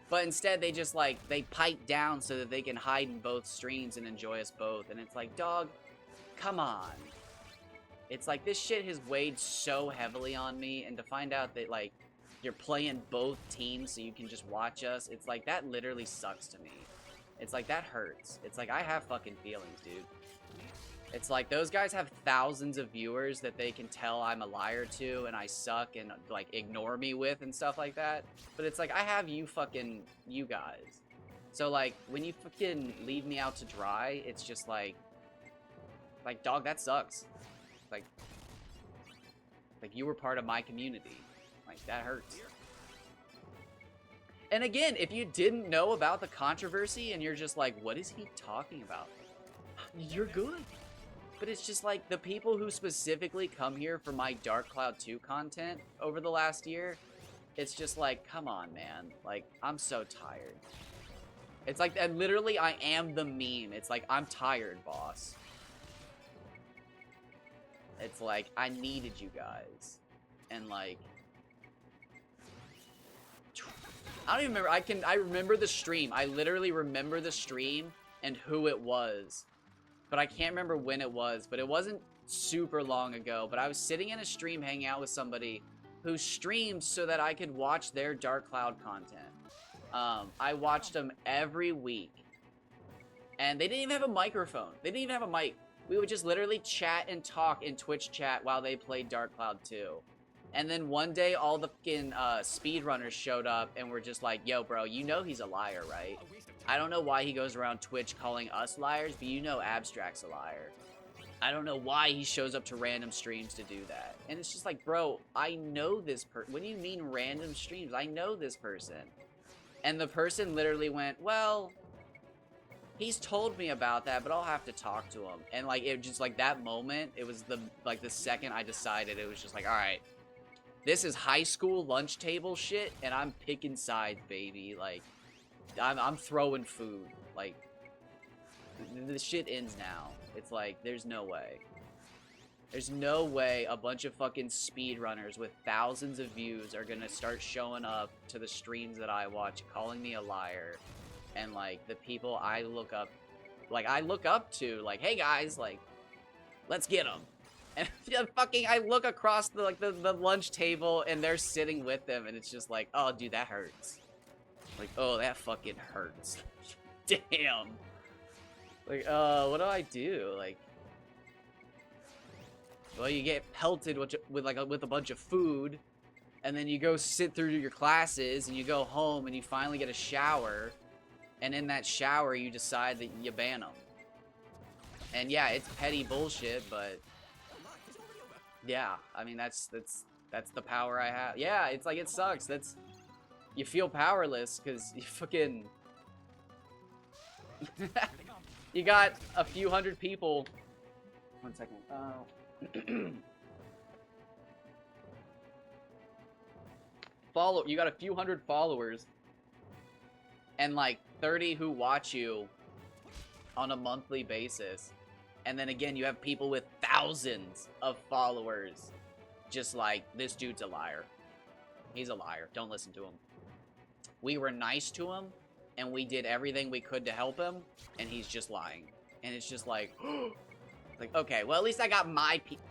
But instead they just like, they pipe down so that they can hide in both streams and enjoy us both. And it's like, dog, come on. It's like this shit has weighed so heavily on me, and to find out that like you're playing both teams so you can just watch us, it's like that literally sucks to me. It's like that hurts. It's like I have fucking feelings, dude. It's like those guys have thousands of viewers that they can tell I'm a liar to and I suck and like ignore me with and stuff like that. But it's like I have you guys. So like when you fucking leave me out to dry, it's just like dog, that sucks. Like you were part of my community. Like that hurts. And again, if you didn't know about the controversy and you're just like, what is he talking about? You're good. But it's just like the people who specifically come here for my Dark Cloud 2 content over the last year, it's just like, come on, man. Like, I'm so tired. It's like, and literally, I am the meme. It's like, I'm tired, boss. It's like, I needed you guys. And like, I don't even remember. I remember the stream. I literally remember the stream and who it was. But I can't remember when it was. But it wasn't super long ago. But I was sitting in a stream hanging out with somebody who streamed so that I could watch their Dark Cloud content. I watched them every week. And they didn't even have a microphone. They didn't even have a mic. We would just literally chat and talk in Twitch chat while they played Dark Cloud 2. And then one day, all the fucking speedrunners showed up and were just like, yo, bro, you know he's a liar, right? I don't know why he goes around Twitch calling us liars, but you know Abstract's a liar. I don't know why he shows up to random streams to do that. And it's just like, bro, I know this person. What do you mean random streams? I know this person. And the person literally went, well, he's told me about that, but I'll have to talk to him. And like, it just like that moment, it was the second I decided, it was just like, all right, this is high school lunch table shit, and I'm picking sides, baby. Like, I'm throwing food. Like, the shit ends now. It's like, there's no way. There's no way a bunch of fucking speedrunners with thousands of views are gonna start showing up to the streams that I watch, calling me a liar, and like the people I look up to, like, hey guys, like, let's get them. And I look across the lunch table and they're sitting with them, and it's just like, oh dude, that hurts. Like, oh, that fucking hurts. Damn. Like, what do I do? Like, well, you get pelted with a bunch of food, and then you go sit through your classes, and you go home, and you finally get a shower, and in that shower, you decide that you ban them. And yeah, it's petty bullshit, but yeah, I mean, that's the power I have. Yeah, it's like, it sucks. You feel powerless, because you fucking... you got a few hundred people... 1 second. You got a few hundred followers, and like 30 who watch you on a monthly basis. And then again, you have people with thousands of followers just like, this dude's a liar. He's a liar. Don't listen to him. We were nice to him, and we did everything we could to help him, and he's just lying. And it's just like, like, okay, well, at least I got my people.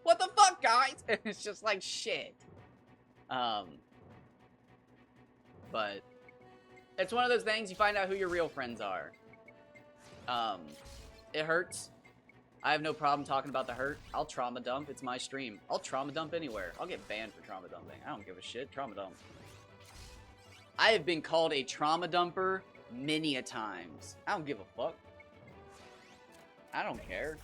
What the fuck, guys? And it's just like, shit. But it's one of those things, you find out who your real friends are. It hurts. I have no problem talking about the hurt. I'll trauma dump. It's my stream. I'll trauma dump anywhere. I'll get banned for trauma dumping. I don't give a shit. Trauma dump. I have been called a trauma dumper many a times. I don't give a fuck. I don't care.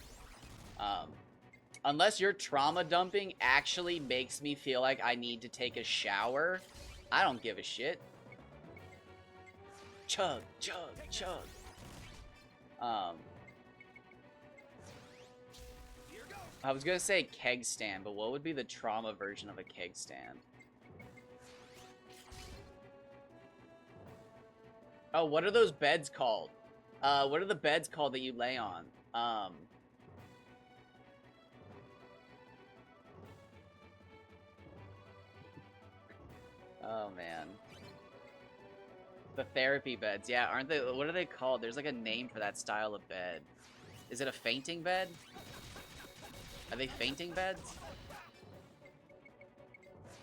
Unless your trauma dumping actually makes me feel like I need to take a shower, I don't give a shit. Chug, chug, chug. I was gonna say keg stand, but what would be the trauma version of a keg stand? Oh, what are those beds called? What are the beds called that you lay on? Oh, man. The therapy beds. Yeah, aren't they? What are they called? There's like a name for that style of bed. Is it a fainting bed? Are they fainting beds?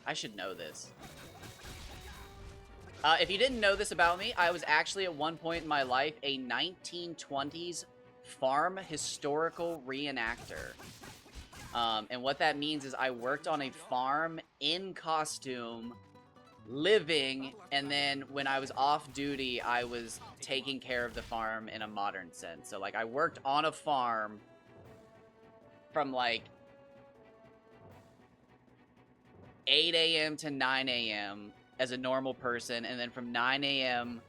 I should know this. If you didn't know this about me, I was actually at one point in my life a 1920s farm historical reenactor. And what that means is I worked on a farm in costume, living, and then when I was off duty, I was taking care of the farm in a modern sense. So, like, I worked on a farm from, like, 8 a.m. to 9 a.m. as a normal person, and then from 9 a.m.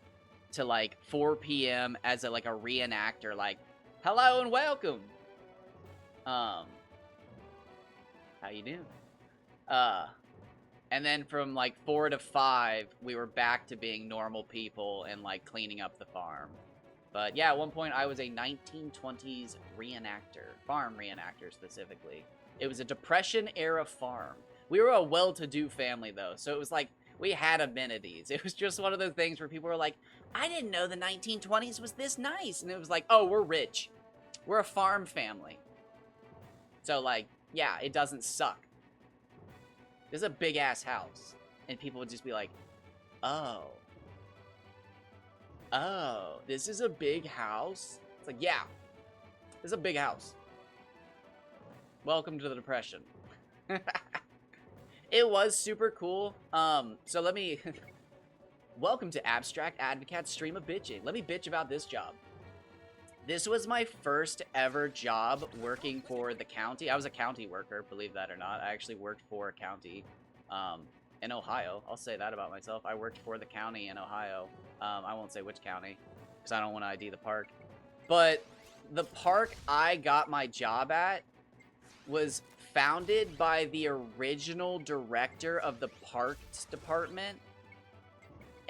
to, like, 4 p.m. as, a reenactor, like, hello and welcome! How you doing? And then from, like, 4 to 5, we were back to being normal people and, like, cleaning up the farm. But, yeah, at one point, I was a 1920s reenactor. Farm reenactor, specifically. It was a Depression-era farm. We were a well-to-do family, though, so it was like, we had amenities. It was just one of those things where people were like, I didn't know the 1920s was this nice. And it was like, oh, we're rich. We're a farm family. So, like, yeah, it doesn't suck. This is a big-ass house. And people would just be like, oh. Oh, this is a big house? It's like, yeah. This is a big house. Welcome to the Depression. It was super cool. So let me... Welcome to Abstract Advocat's Stream of Bitching. Let me bitch about this job. This was my first ever job working for the county. I was a county worker, believe that or not. I actually worked for a county in Ohio. I'll say that about myself. I worked for the county in Ohio. I won't say which county because I don't want to ID the park. But the park I got my job at was founded by the original director of the parks department.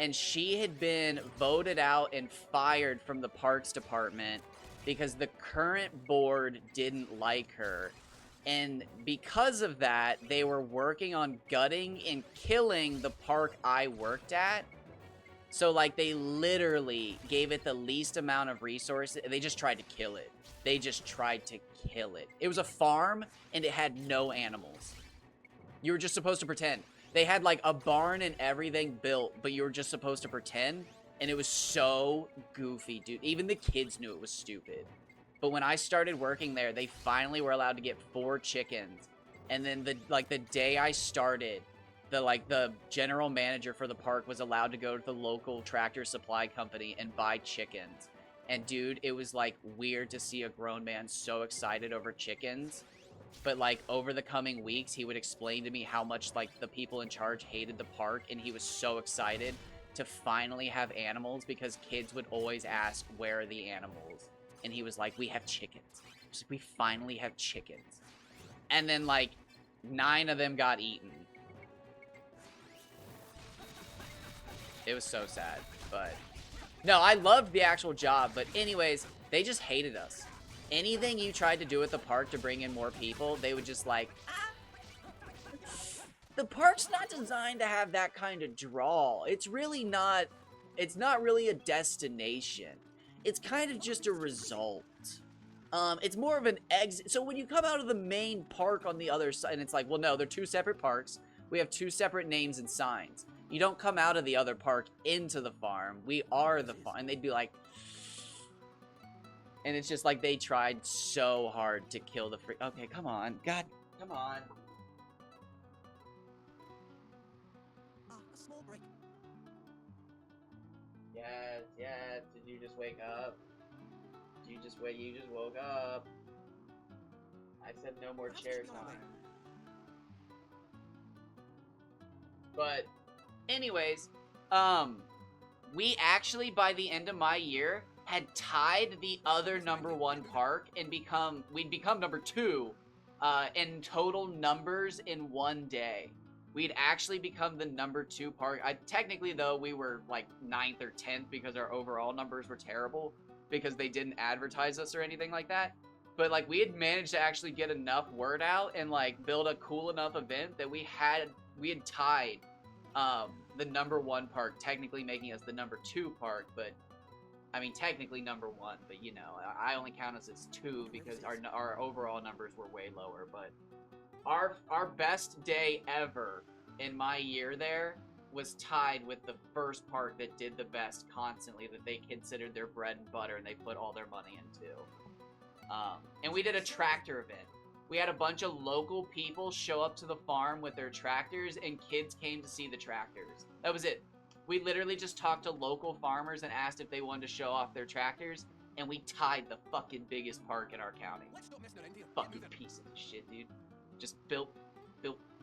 And she had been voted out and fired from the parks department because the current board didn't like her. And because of that, they were working on gutting and killing the park I worked at. So, like, they literally gave it the least amount of resources. They just tried to kill it. They just tried to kill it. It was a farm, and it had no animals. You were just supposed to pretend. They had, like, a barn and everything built, but you were just supposed to pretend, and it was so goofy, dude. Even the kids knew it was stupid. But when I started working there, they finally were allowed to get 4 chickens. And then, the day I started, the general manager for the park was allowed to go to the local tractor supply company and buy chickens. And dude, it was like weird to see a grown man so excited over chickens. But like over the coming weeks, he would explain to me how much like the people in charge hated the park, and he was so excited to finally have animals because kids would always ask, where are the animals? And he was like, we have chickens. Like, we finally have chickens. And then like 9 of them got eaten. It was so sad, but no, I loved the actual job, but anyways, they just hated us. Anything you tried to do at the park to bring in more people, they would just like, the park's not designed to have that kind of draw. It's not really a destination. It's kind of just a result. It's more of an exit. So when you come out of the main park on the other side, and it's like, well, no, they're 2 separate parks. We have 2 separate names and signs. You don't come out of the other park into the farm. We are the farm. And they'd be like... And it's just like they tried so hard to kill the freak... Okay, come on. God, come on. A small break. Yes, yes. Did you just wake up? Did you just wait? You just woke up. I said no more chair time. But... anyways, we actually, by the end of my year, had tied the other #1 park and we'd become #2 in total numbers in one day. We'd actually become the #2 park. Technically, though, we were like 9th or 10th because our overall numbers were terrible because they didn't advertise us or anything like that. But like we had managed to actually get enough word out and like build a cool enough event that we had tied the #1 park, technically making us the #2 park, but I mean technically #1, but you know, I only count us as 2 because our overall numbers were way lower. But our best day ever in my year there was tied with the first park that did the best constantly, that they considered their bread and butter and they put all their money into. And we did a tractor event. We had a bunch of local people show up to the farm with their tractors, and kids came to see the tractors. That was it. We literally just talked to local farmers and asked if they wanted to show off their tractors, and we tied the fucking biggest park in our county. Fucking piece of shit, dude. Just built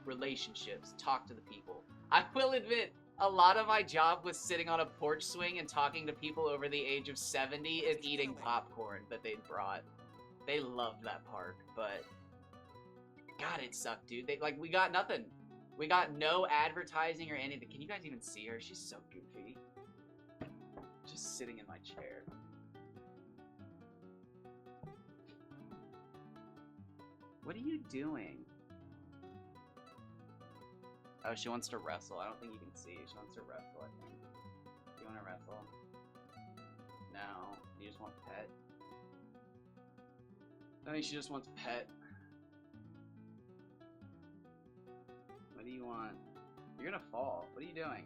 relationships, talked to the people. I will admit, a lot of my job was sitting on a porch swing and talking to people over the age of 70 and eating popcorn that they'd brought. They loved that park, but... God, it sucked, dude. We got nothing. We got no advertising or anything. Can you guys even see her? She's so goofy. Just sitting in my chair. What are you doing? Oh, she wants to wrestle. I don't think you can see. She wants to wrestle, I think. You want to wrestle? No. You just want pet? I think she just wants pet. What do you want? You're gonna fall. What are you doing?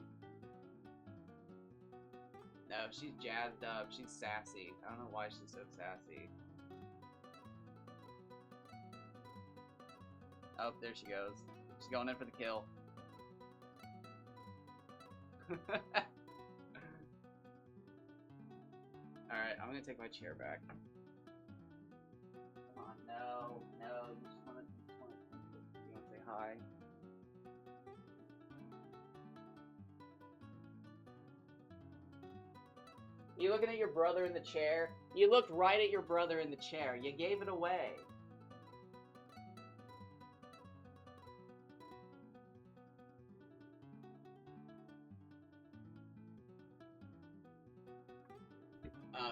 No, she's jazzed up. She's sassy. I don't know why she's so sassy. Oh, there she goes. She's going in for the kill. Alright, I'm gonna take my chair back. Come on, no, you just wanna say hi? You looking at your brother in the chair? You looked right at your brother in the chair. You gave it away.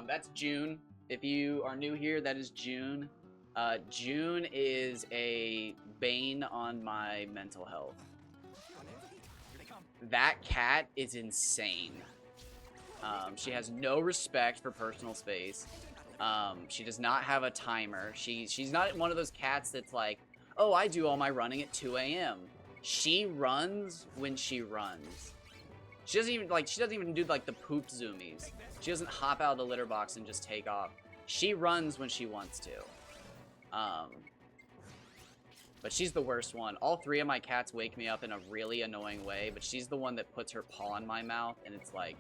That's June. If you are new here, that is June. June is a bane on my mental health. That cat is insane. She has no respect for personal space. She does not have a timer. She's not one of those cats that's like, oh, I do all my running at 2 a.m. She runs when she runs. She doesn't even do like the poop zoomies. She doesn't hop out of the litter box and just take off. She runs when she wants to. But she's the worst one. All three of my cats wake me up in a really annoying way, but she's the one that puts her paw in my mouth, and it's like...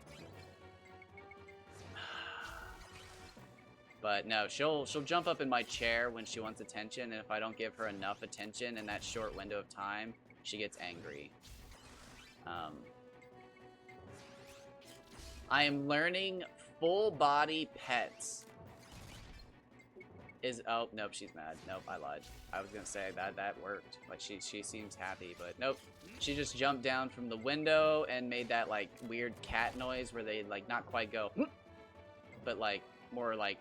But no, she'll jump up in my chair when she wants attention, and if I don't give her enough attention in that short window of time, she gets angry. I am learning full body pets. Oh, nope, she's mad. Nope, I lied. I was gonna say that worked. Like, she seems happy, but nope. She just jumped down from the window and made that, like, weird cat noise where they, like, not quite go, but, like, more, like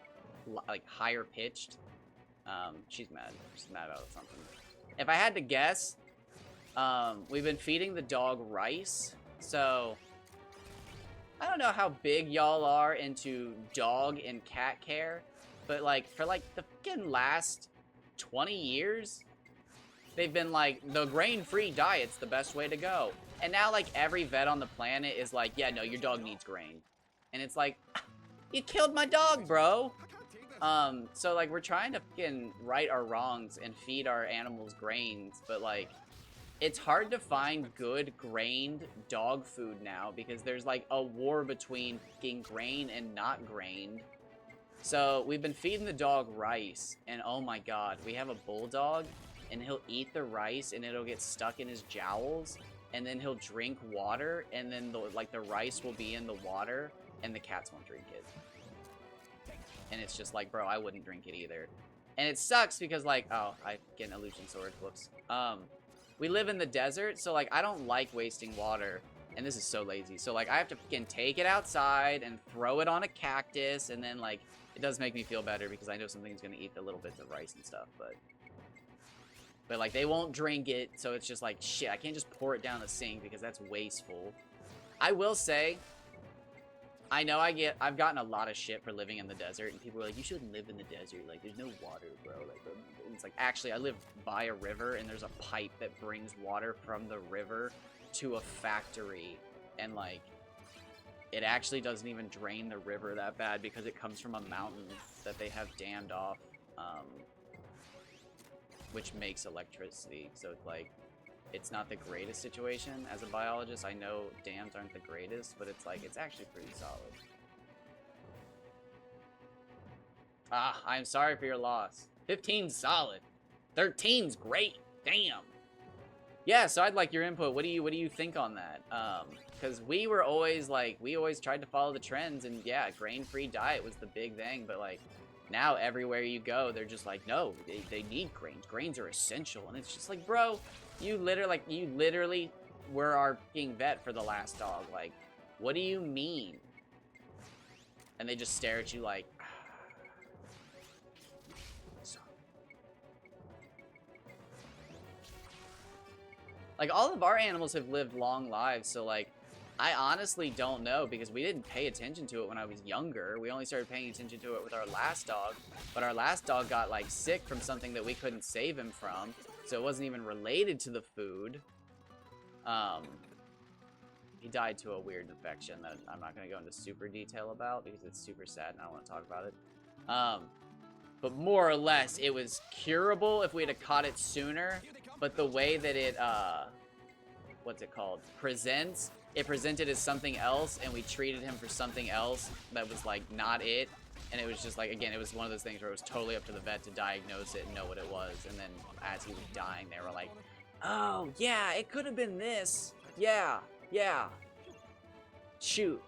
higher pitched. She's mad. She's mad about something. If I had to guess, we've been feeding the dog rice, so I don't know how big y'all are into dog and cat care, but, like, for, like, the fucking last 20 years, they've been like, the grain-free diet's the best way to go. And now, like, every vet on the planet is like, yeah, no, your dog needs grain. And it's like, you killed my dog, bro. So, like, we're trying to fucking right our wrongs and feed our animals grains, but, like, it's hard to find good grained dog food now because there's, like, a war between fucking grain and not grained. So, we've been feeding the dog rice, and oh my god, we have a bulldog, and he'll eat the rice, and it'll get stuck in his jowls, and then he'll drink water, and then, the rice will be in the water, and the cats won't drink it. And it's just like, bro, I wouldn't drink it either. And it sucks because, like, oh, I get an illusion sword, whoops. We live in the desert, so, like, I don't like wasting water. And this is so lazy. So, like, I have to fucking take it outside and throw it on a cactus, and then, like, it does make me feel better because I know something's gonna eat the little bits of rice and stuff, but like, they won't drink it, so it's just like, shit, I can't just pour it down the sink because that's wasteful. I will say, I know I've gotten a lot of shit for living in the desert, and people are like, you shouldn't live in the desert, like, there's no water, bro, like, it's like, actually, I live by a river, and there's a pipe that brings water from the river to a factory, and, like, it actually doesn't even drain the river that bad because it comes from a mountain that they have dammed off, which makes electricity. So it's like, it's not the greatest situation. As a biologist, I know dams aren't the greatest, but it's like, it's actually pretty solid. Ah, I'm sorry for your loss. 15's solid. 13's great. Damn. Yeah, so I'd like your input. What do you think on that? Because we were always like, we always tried to follow the trends, and yeah, grain-free diet was the big thing, but like, now everywhere you go, they're just like, no, they need grains. Grains are essential, and it's just like, bro, you literally were our fucking vet for the last dog. Like, what do you mean? And they just stare at you like, like, all of our animals have lived long lives, so, like, I honestly don't know, because we didn't pay attention to it when I was younger. We only started paying attention to it with our last dog, but our last dog got, like, sick from something that we couldn't save him from, so it wasn't even related to the food. He died to a weird infection that I'm not going to go into super detail about, because it's super sad and I don't want to talk about it. But more or less, it was curable if we had caught it sooner. But the way that it, what's it called? It presented as something else, and we treated him for something else that was, like, not it. And it was just, like, again, it was one of those things where it was totally up to the vet to diagnose it and know what it was. And then as he was dying, they were like, oh, yeah, it could have been this. Yeah. Shoot.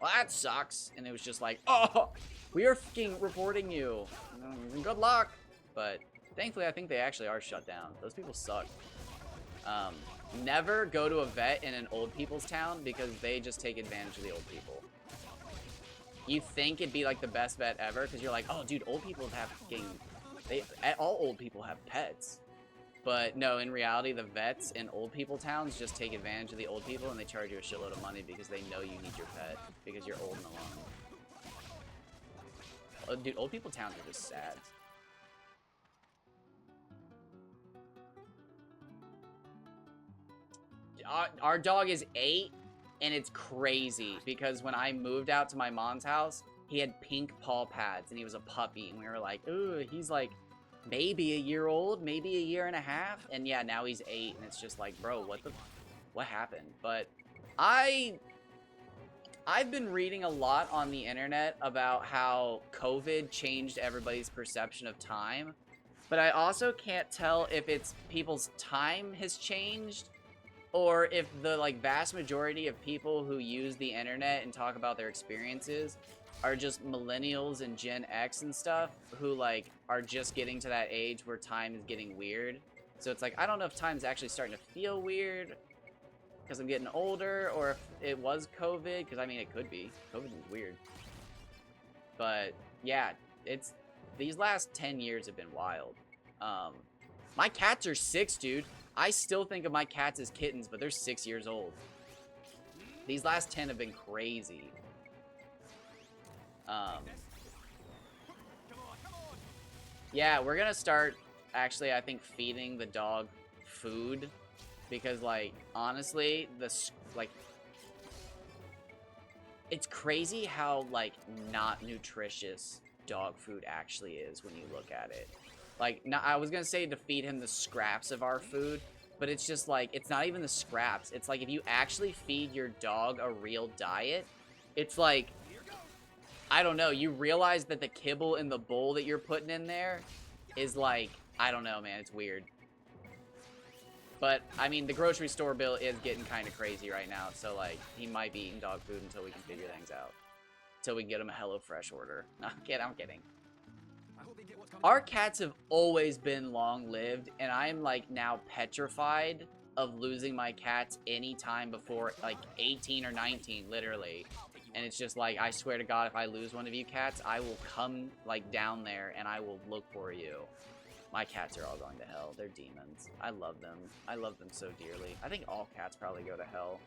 Well, that sucks. And it was just like, oh, we are fucking reporting you. Good luck. But thankfully, I think they actually are shut down. Those people suck. Never go to a vet in an old people's town because they just take advantage of the old people. You think it'd be like the best vet ever because you're like, oh, dude, old people have fucking All old people have pets. But no, in reality, the vets in old people towns just take advantage of the old people and they charge you a shitload of money because they know you need your pet because you're old and alone. Oh, dude, old people towns are just sad. Our dog is 8 and it's crazy because when I moved out to my mom's house, he had pink paw pads and he was a puppy and we were like, ooh, he's like maybe a year old, maybe a year and a half, and yeah, now he's 8 and it's just like, bro, what happened? But I've been reading a lot on the internet about how COVID changed everybody's perception of time, but I also can't tell if it's people's time has changed or if the like vast majority of people who use the internet and talk about their experiences are just millennials and Gen X and stuff who like are just getting to that age where time is getting weird. So it's like, I don't know if time's actually starting to feel weird because I'm getting older or if it was COVID, because I mean, it could be. COVID is weird. But yeah, these last 10 years have been wild. My cats are 6, dude. I still think of my cats as kittens, but they're 6 years old. These last 10 have been crazy. Yeah, we're gonna start, actually, I think, feeding the dog food. Because, like, honestly, it's crazy how, like, not nutritious dog food actually is when you look at it. Like, I was gonna say to feed him the scraps of our food, but it's just like, it's not even the scraps. It's like, if you actually feed your dog a real diet, it's like, I don't know, you realize that the kibble in the bowl that you're putting in there is like, I don't know, man, it's weird. But, I mean, the grocery store bill is getting kind of crazy right now, so, like, he might be eating dog food until we can figure things out. Until we can get him a HelloFresh order. No, I'm kidding. Our cats have always been long-lived, and I'm, like, now petrified of losing my cats anytime before, like, 18 or 19, literally. And it's just like, I swear to God, if I lose one of you cats, I will come, like, down there, and I will look for you. My cats are all going to hell. They're demons. I love them. I love them so dearly. I think all cats probably go to hell.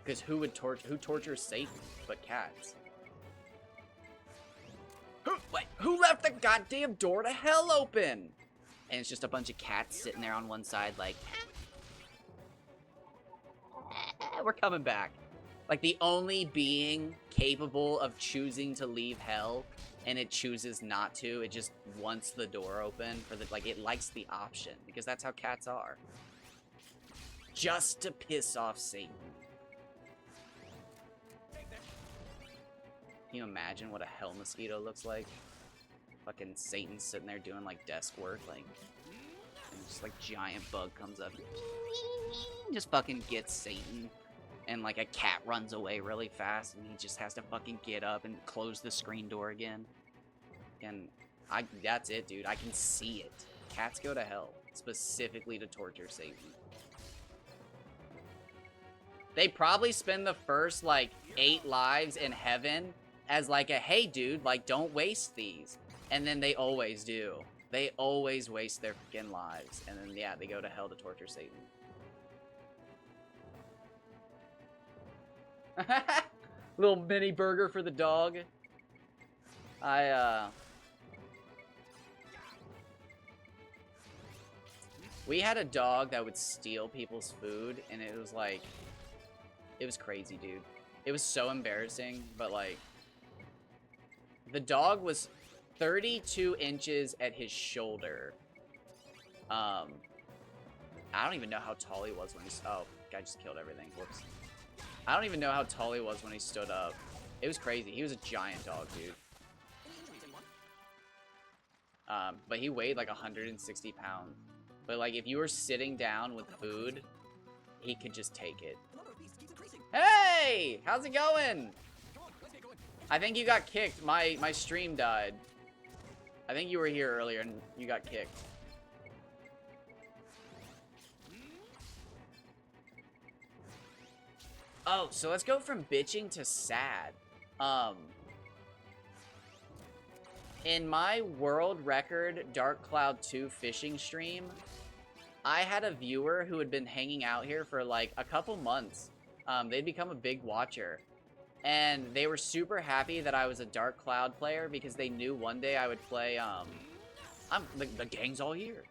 Because who tortures Satan but cats? Who left the goddamn door to hell open? And it's just a bunch of cats sitting there on one side like, we're coming back. Like, the only being capable of choosing to leave hell, and it chooses not to. It just wants the door open for the, like, it likes the option, because that's how cats are. Just to piss off Satan. Can you imagine what a hell mosquito looks like? Fucking Satan sitting there doing, like, desk work, like, and just, like, giant bug comes up and just fucking gets Satan. And, like, a cat runs away really fast, and he just has to fucking get up and close the screen door again. And that's it, dude. I can see it. Cats go to hell, specifically to torture Satan. They probably spend the first, like, 8 lives in heaven as, like, a, hey, dude, like, don't waste these. And then they always do. They always waste their freaking lives. And then, yeah, they go to hell to torture Satan. Little mini burger for the dog. We had a dog that would steal people's food, and it was like, it was crazy, dude. It was so embarrassing, but like, the dog was 32 inches at his shoulder. I don't even know how tall he was when he, oh, guy just killed everything, whoops. I don't even know how tall he was when he stood up. It was crazy. He was a giant dog, dude. But he weighed like 160 pounds. But like, if you were sitting down with food, he could just take it. Hey! How's it going? I think you got kicked. My stream died. I think you were here earlier and you got kicked. Oh, so let's go from bitching to sad. In my world record Dark Cloud 2 fishing stream, I had a viewer who had been hanging out here for like a couple months. They'd become a big watcher. And they were super happy that I was a Dark Cloud player because they knew one day I would play, the gang's all here.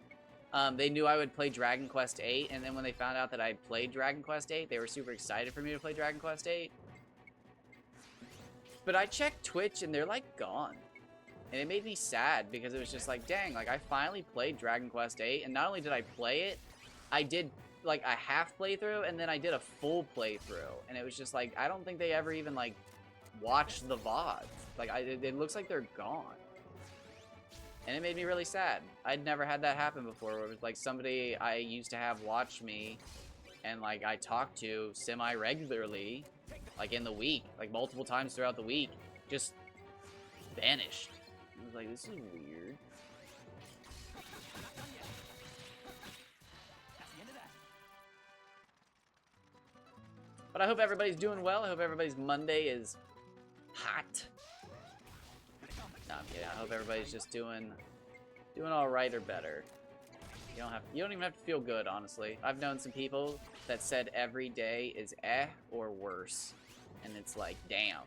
They knew I would play Dragon Quest VIII, and then when they found out that I played Dragon Quest VIII, they were super excited for me to play Dragon Quest VIII. But I checked Twitch, and they're, like, gone. And it made me sad, because it was just like, dang, like, I finally played Dragon Quest VIII, and not only did I play it, I did, like, a half playthrough, and then I did a full playthrough. And it was just like, I don't think they ever even, like, watched the VODs. Like, it looks like they're gone. And it made me really sad. I'd never had that happen before, where it was like somebody I used to have watch me and like I talked to semi-regularly, like in the week, like multiple times throughout the week, just vanished. I was like, this is weird. But I hope everybody's doing well. I hope everybody's Monday is hot. No, I'm kidding. I hope everybody's just doing all right or better. You don't even have to feel good, honestly. I've known some people that said every day is or worse, and it's like, damn.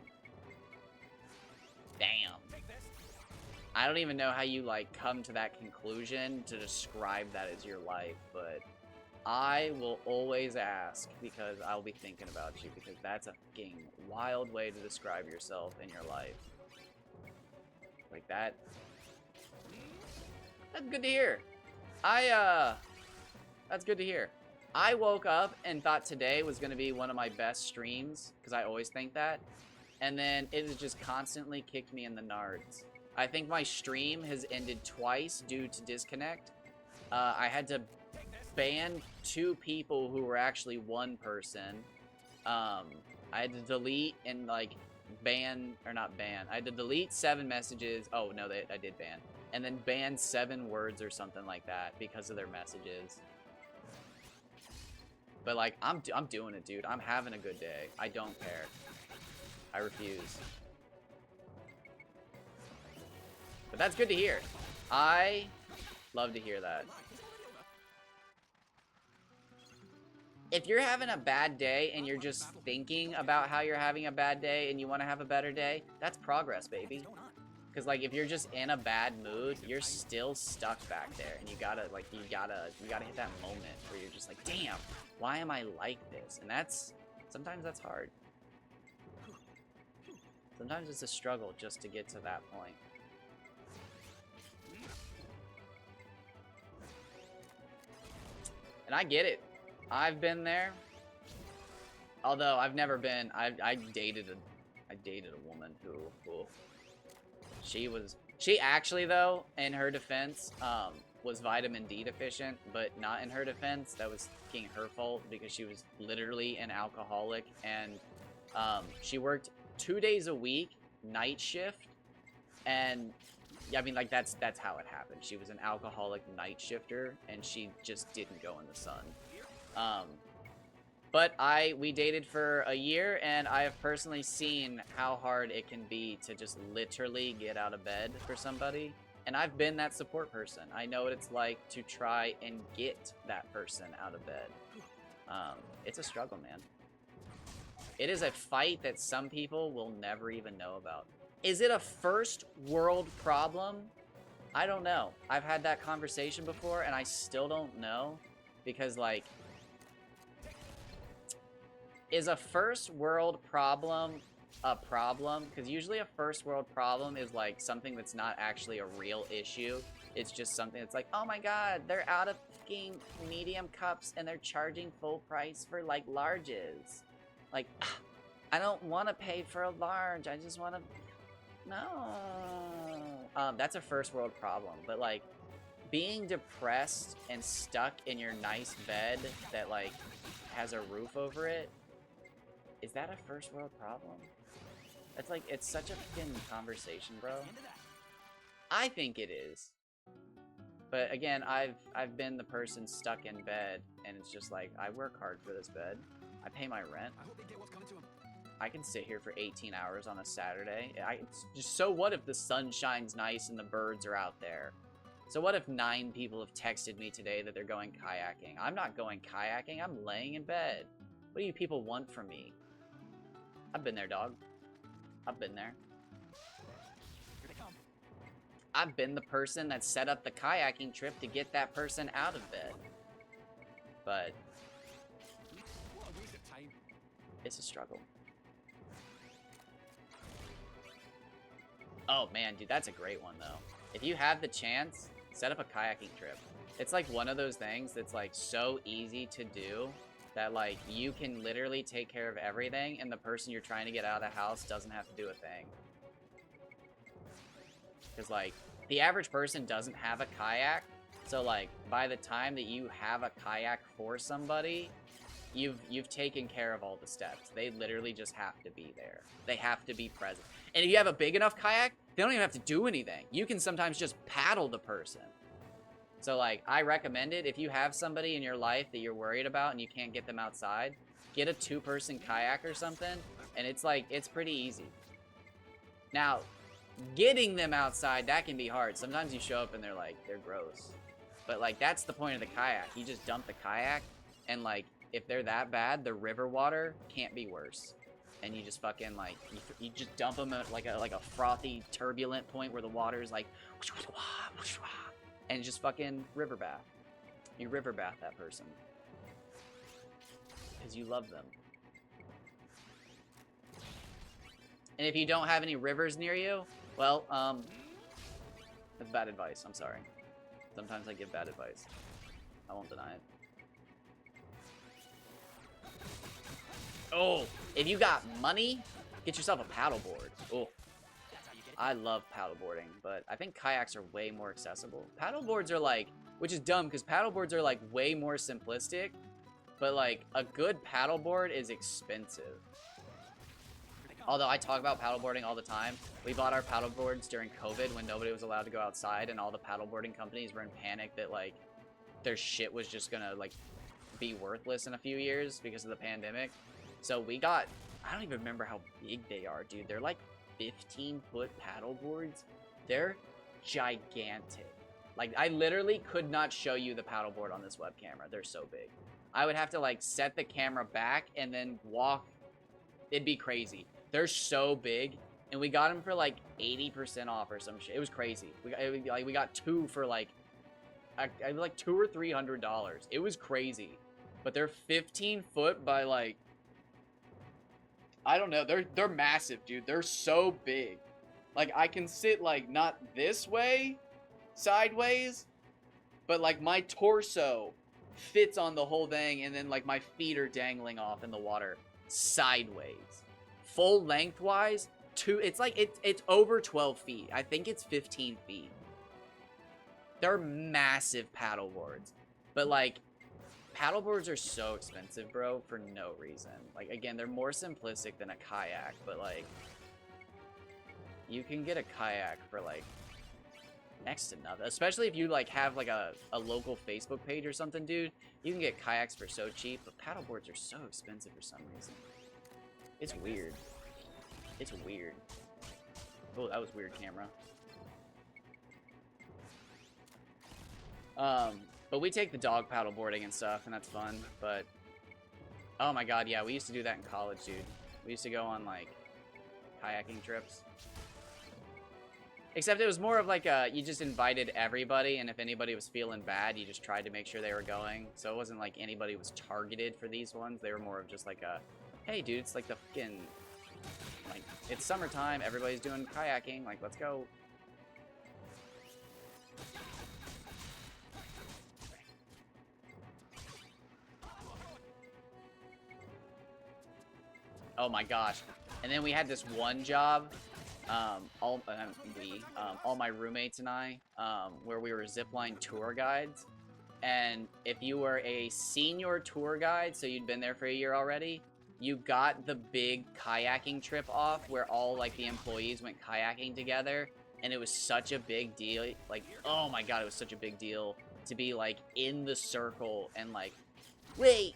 I don't even know how you like come to that conclusion to describe that as your life, but I will always ask because I'll be thinking about you, because that's a fucking wild way to describe yourself in your life. Like that. That's good to hear. That's good to hear. I woke up and thought today was going to be one of my best streams, because I always think that. And then it has just constantly kicked me in the nards. I think my stream has ended twice due to disconnect. I had to ban 2 people who were actually one person. I had to delete and like ban, or not ban, I had to delete 7 messages. Oh no, I did ban. And then ban 7 words or something like that because of their messages. But like, I'm doing it, dude. I'm having a good day. I don't care. I refuse. But that's good to hear. I love to hear that. If you're having a bad day and you're just thinking about how you're having a bad day and you want to have a better day, that's progress, baby. Because like, if you're just in a bad mood, you're still stuck back there, and you gotta hit that moment where you're just like, damn, why am I like this? And sometimes that's hard. Sometimes it's a struggle just to get to that point. And I get it. I've been there. Although I've never been. I dated a woman who she actually, though, in her defense, was vitamin D deficient, but not in her defense. That was fucking her fault, because she was literally an alcoholic, and she worked 2 days a week, night shift, and yeah, I mean, like, that's how it happened. She was an alcoholic night shifter, and she just didn't go in the sun. But we dated for a year, and I have personally seen how hard it can be to just literally get out of bed for somebody. And I've been that support person. I know what it's like to try and get that person out of bed. It's a struggle, man. It is a fight that some people will never even know about. Is it a first world problem? I don't know. I've had that conversation before, and I still don't know. Because, like, is a first world problem a problem? Because usually a first world problem is like something that's not actually a real issue. It's just something that's like, oh my god, they're out of fucking medium cups and they're charging full price for like larges. Like, I don't want to pay for a large. I just want to... No. That's a first world problem. But like, being depressed and stuck in your nice bed that like has a roof over it, is that a first world problem? It's like, it's such a fucking conversation, bro. I think it is. But again, I've been the person stuck in bed, and it's just like, I work hard for this bed. I pay my rent. I can sit here for 18 hours on a Saturday. It's just, so what if the sun shines nice and the birds are out there? So what if 9 people have texted me today that they're going kayaking? I'm not going kayaking. I'm laying in bed. What do you people want from me? I've been there, dog. I've been there. Here they come. I've been the person that set up the kayaking trip to get that person out of bed. But What a waste of time. it's a struggle. Oh man, dude, that's a great one though. If you have the chance, set up a kayaking trip. It's like one of those things that's like so easy to do that like you can literally take care of everything and the person you're trying to get out of the house doesn't have to do a thing. Because like the average person doesn't have a kayak, so like by the time that you have a kayak for somebody, you've taken care of all the steps. They literally just have to be there. They have to be present. And if you have a big enough kayak, they don't even have to do anything. You can sometimes just paddle the person. So like I recommend it if you have somebody in your life that you're worried about and you can't get them outside, get a 2-person kayak or something, and it's like it's pretty easy. Now, getting them outside, that can be hard. Sometimes you show up and they're gross. But like that's the point of the kayak. You just dump the kayak and like if they're that bad, the river water can't be worse. And you just fucking like you just dump them at like a frothy, turbulent point where the water is like, and just fucking river bath. You river bath that person because you love them. And if you don't have any rivers near you, well, that's bad advice. I'm sorry. Sometimes I give bad advice. I won't deny it. Oh, if you got money, get yourself a paddleboard. Oh, I love paddleboarding, but I think kayaks are way more accessible. Paddleboards are like, which is dumb because paddleboards are like way more simplistic, but like a good paddleboard is expensive. Although I talk about paddleboarding all the time. We bought our paddleboards during COVID when nobody was allowed to go outside and all the paddleboarding companies were in panic that like their shit was just gonna like be worthless in a few years because of the pandemic. So we got, I don't even remember how big they are, dude. They're like 15-foot paddleboards. They're gigantic. Like I literally could not show you the paddleboard on this web camera. They're so big. I would have to like set the camera back and then walk. It'd be crazy. They're so big, and we got them for like 80% off or some shit. It was crazy. We got 2 for like like $200 or $300. It was crazy, but they're 15 foot by like I don't know. They're massive, dude. They're so big. Like I can sit like not this way, sideways, but like my torso fits on the whole thing, and then like my feet are dangling off in the water sideways. Full lengthwise, it's like it's over 12 feet. I think it's 15 feet. They're massive paddleboards. But like paddleboards are so expensive, bro, for no reason. Like again, they're more simplistic than a kayak, but like you can get a kayak for like next to nothing. Especially if you like have like a local Facebook page or something, dude. You can get kayaks for so cheap, but paddleboards are so expensive for some reason. It's weird. It's weird. Oh, that was weird, camera. But we take the dog paddleboarding and stuff, and that's fun. But oh my god, yeah, we used to do that in college, dude. We used to go on like kayaking trips. Except it was more of like you just invited everybody, and if anybody was feeling bad, you just tried to make sure they were going. So it wasn't like anybody was targeted for these ones. They were more of just like a, hey, dude, it's like the fucking, like, it's summertime, everybody's doing kayaking, like, let's go. Oh my gosh. And then we had this one job, all my roommates and I, where we were zipline tour guides. And if you were a senior tour guide, so you'd been there for a year already, you got the big kayaking trip off where all like the employees went kayaking together. And it was such a big deal. Like, oh my god, it was such a big deal to be like in the circle and like, wait,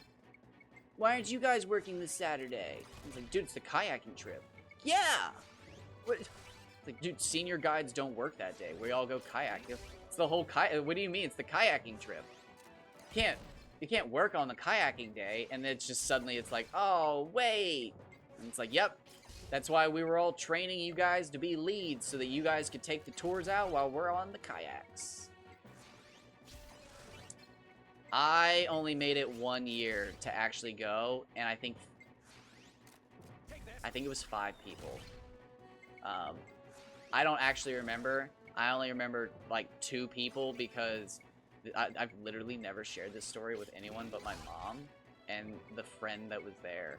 why aren't you guys working this Saturday? He's like, dude, it's the kayaking trip. Yeah! What? It's like, dude, senior guides don't work that day. We all go kayaking. It's the whole what do you mean? It's the kayaking trip. You can't work on the kayaking day, and then it's just suddenly it's like, oh, wait. And it's like, yep. That's why we were all training you guys to be leads, so that you guys could take the tours out while we're on the kayaks. I only made it 1 year to actually go, and I think it was 5 people. I don't actually remember. I only remember like 2 people because I've literally never shared this story with anyone but my mom and the friend that was there.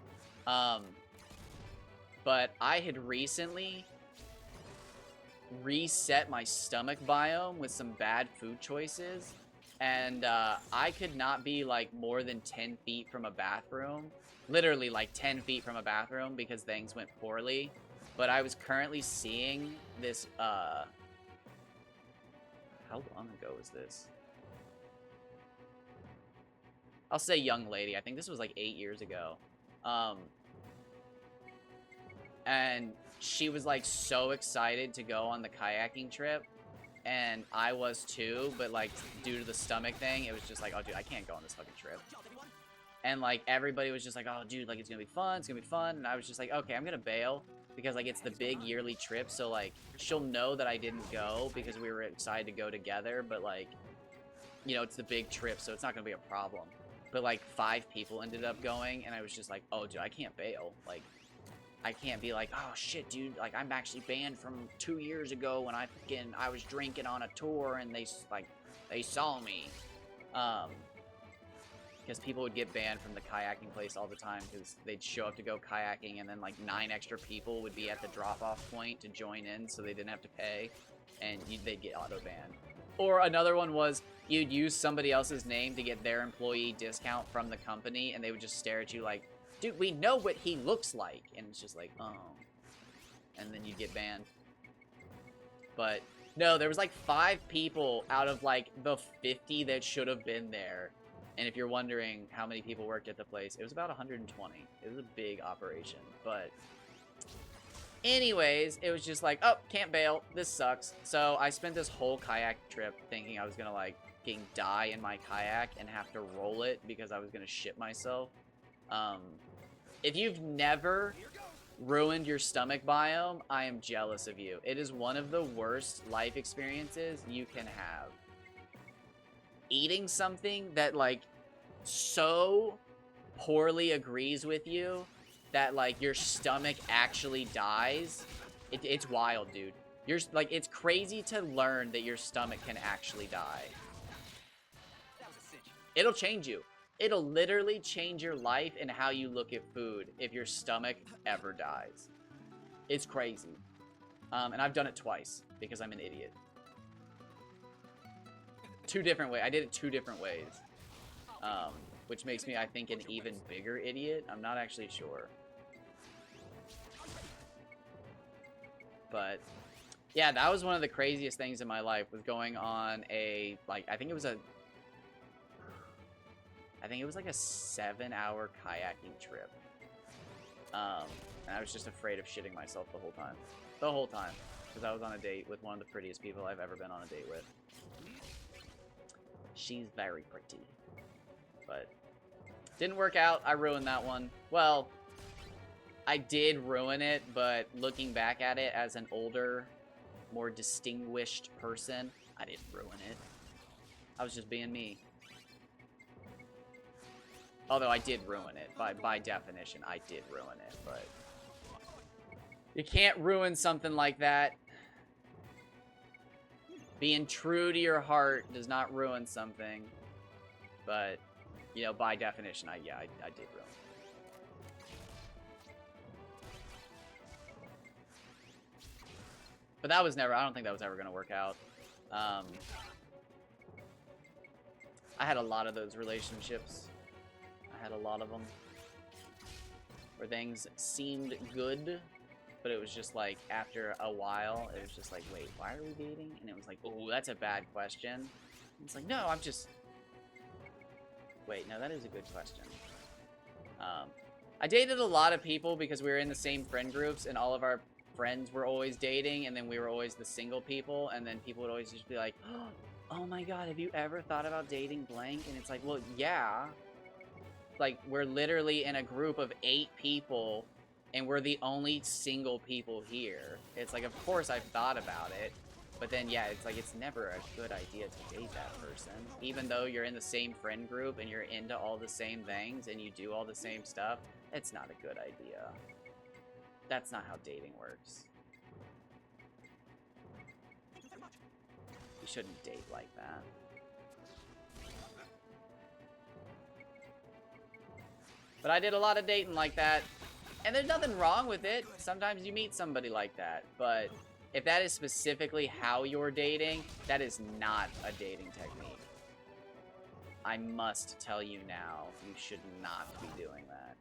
But I had recently reset my stomach biome with some bad food choices, and I could not be like more than 10 feet from a bathroom, literally like 10 feet from a bathroom, because things went poorly. But I was currently seeing this, how long ago was this? I'll say young lady. I think this was like 8 years ago. And she was like so excited to go on the kayaking trip, and I was too, but like due to the stomach thing, it was just like, oh dude, I can't go on this fucking trip. And like everybody was just like, oh dude, like it's gonna be fun, it's gonna be fun. And I was just like, okay, I'm gonna bail, because like it's the big yearly trip, so like she'll know that I didn't go because we were excited to go together, but like, you know, it's the big trip, so it's not gonna be a problem. But like 5 people ended up going, and I was just like, oh dude, I can't bail. Like, I can't be like, oh shit, dude, like I'm actually banned from 2 years ago when I was drinking on a tour and they saw me. Because people would get banned from the kayaking place all the time because they'd show up to go kayaking, and then like 9 extra people would be at the drop-off point to join in, so they didn't have to pay, and they'd get auto-banned. Or another one was you'd use somebody else's name to get their employee discount from the company, and they would just stare at you like, dude, we know what he looks like. And it's just like, oh. And then you'd get banned. But no, there was like 5 people out of like the 50 that should have been there. And if you're wondering how many people worked at the place, it was about 120. It was a big operation. But anyways, it was just like, oh, can't bail. This sucks. So I spent this whole kayak trip thinking I was going to like fucking die in my kayak and have to roll it because I was going to shit myself. If you've never ruined your stomach biome, I am jealous of you. It is one of the worst life experiences you can have. Eating something that like so poorly agrees with you that like your stomach actually dies, it's wild, dude. It's crazy to learn that your stomach can actually die. It'll change you. It'll literally change your life and how you look at food if your stomach ever dies. It's crazy. And I've done it twice because I'm an idiot. 2 different ways. I did it 2 different ways. Which makes me, I think, an even bigger idiot. I'm not actually sure. But yeah, that was one of the craziest things in my life, was going on a, like, I think it was like a 7-hour kayaking trip. And I was just afraid of shitting myself the whole time. The whole time. Because I was on a date with one of the prettiest people I've ever been on a date with. She's very pretty. But didn't work out. I ruined that one. Well, I did ruin it, but looking back at it as an older, more distinguished person, I didn't ruin it. I was just being me. Although I did ruin it. By definition, I did ruin it, but you can't ruin something like that. Being true to your heart does not ruin something. But, you know, by definition, I did ruin it. But that was never, I don't think that was ever going to work out. I had a lot of those relationships. I had a lot of them where things seemed good, but it was just like, after a while, it was just like, wait, why are we dating? And it was like, oh, that's a bad question. And it's like, no, I'm just... Wait, no, that is a good question. I dated a lot of people because we were in the same friend groups, and all of our friends were always dating, and then we were always the single people, and then people would always just be like, oh my god, have you ever thought about dating blank? And it's like, well, yeah. Like, we're literally in a group of 8 people, and we're the only single people here. It's like, of course I've thought about it, but then, yeah, it's like, it's never a good idea to date that person. Even though you're in the same friend group, and you're into all the same things, and you do all the same stuff, it's not a good idea. That's not how dating works. You shouldn't date like that. But I did a lot of dating like that, and there's nothing wrong with it. Sometimes you meet somebody like that, but if that is specifically how you're dating, that is not a dating technique. I must tell you now, you should not be doing that.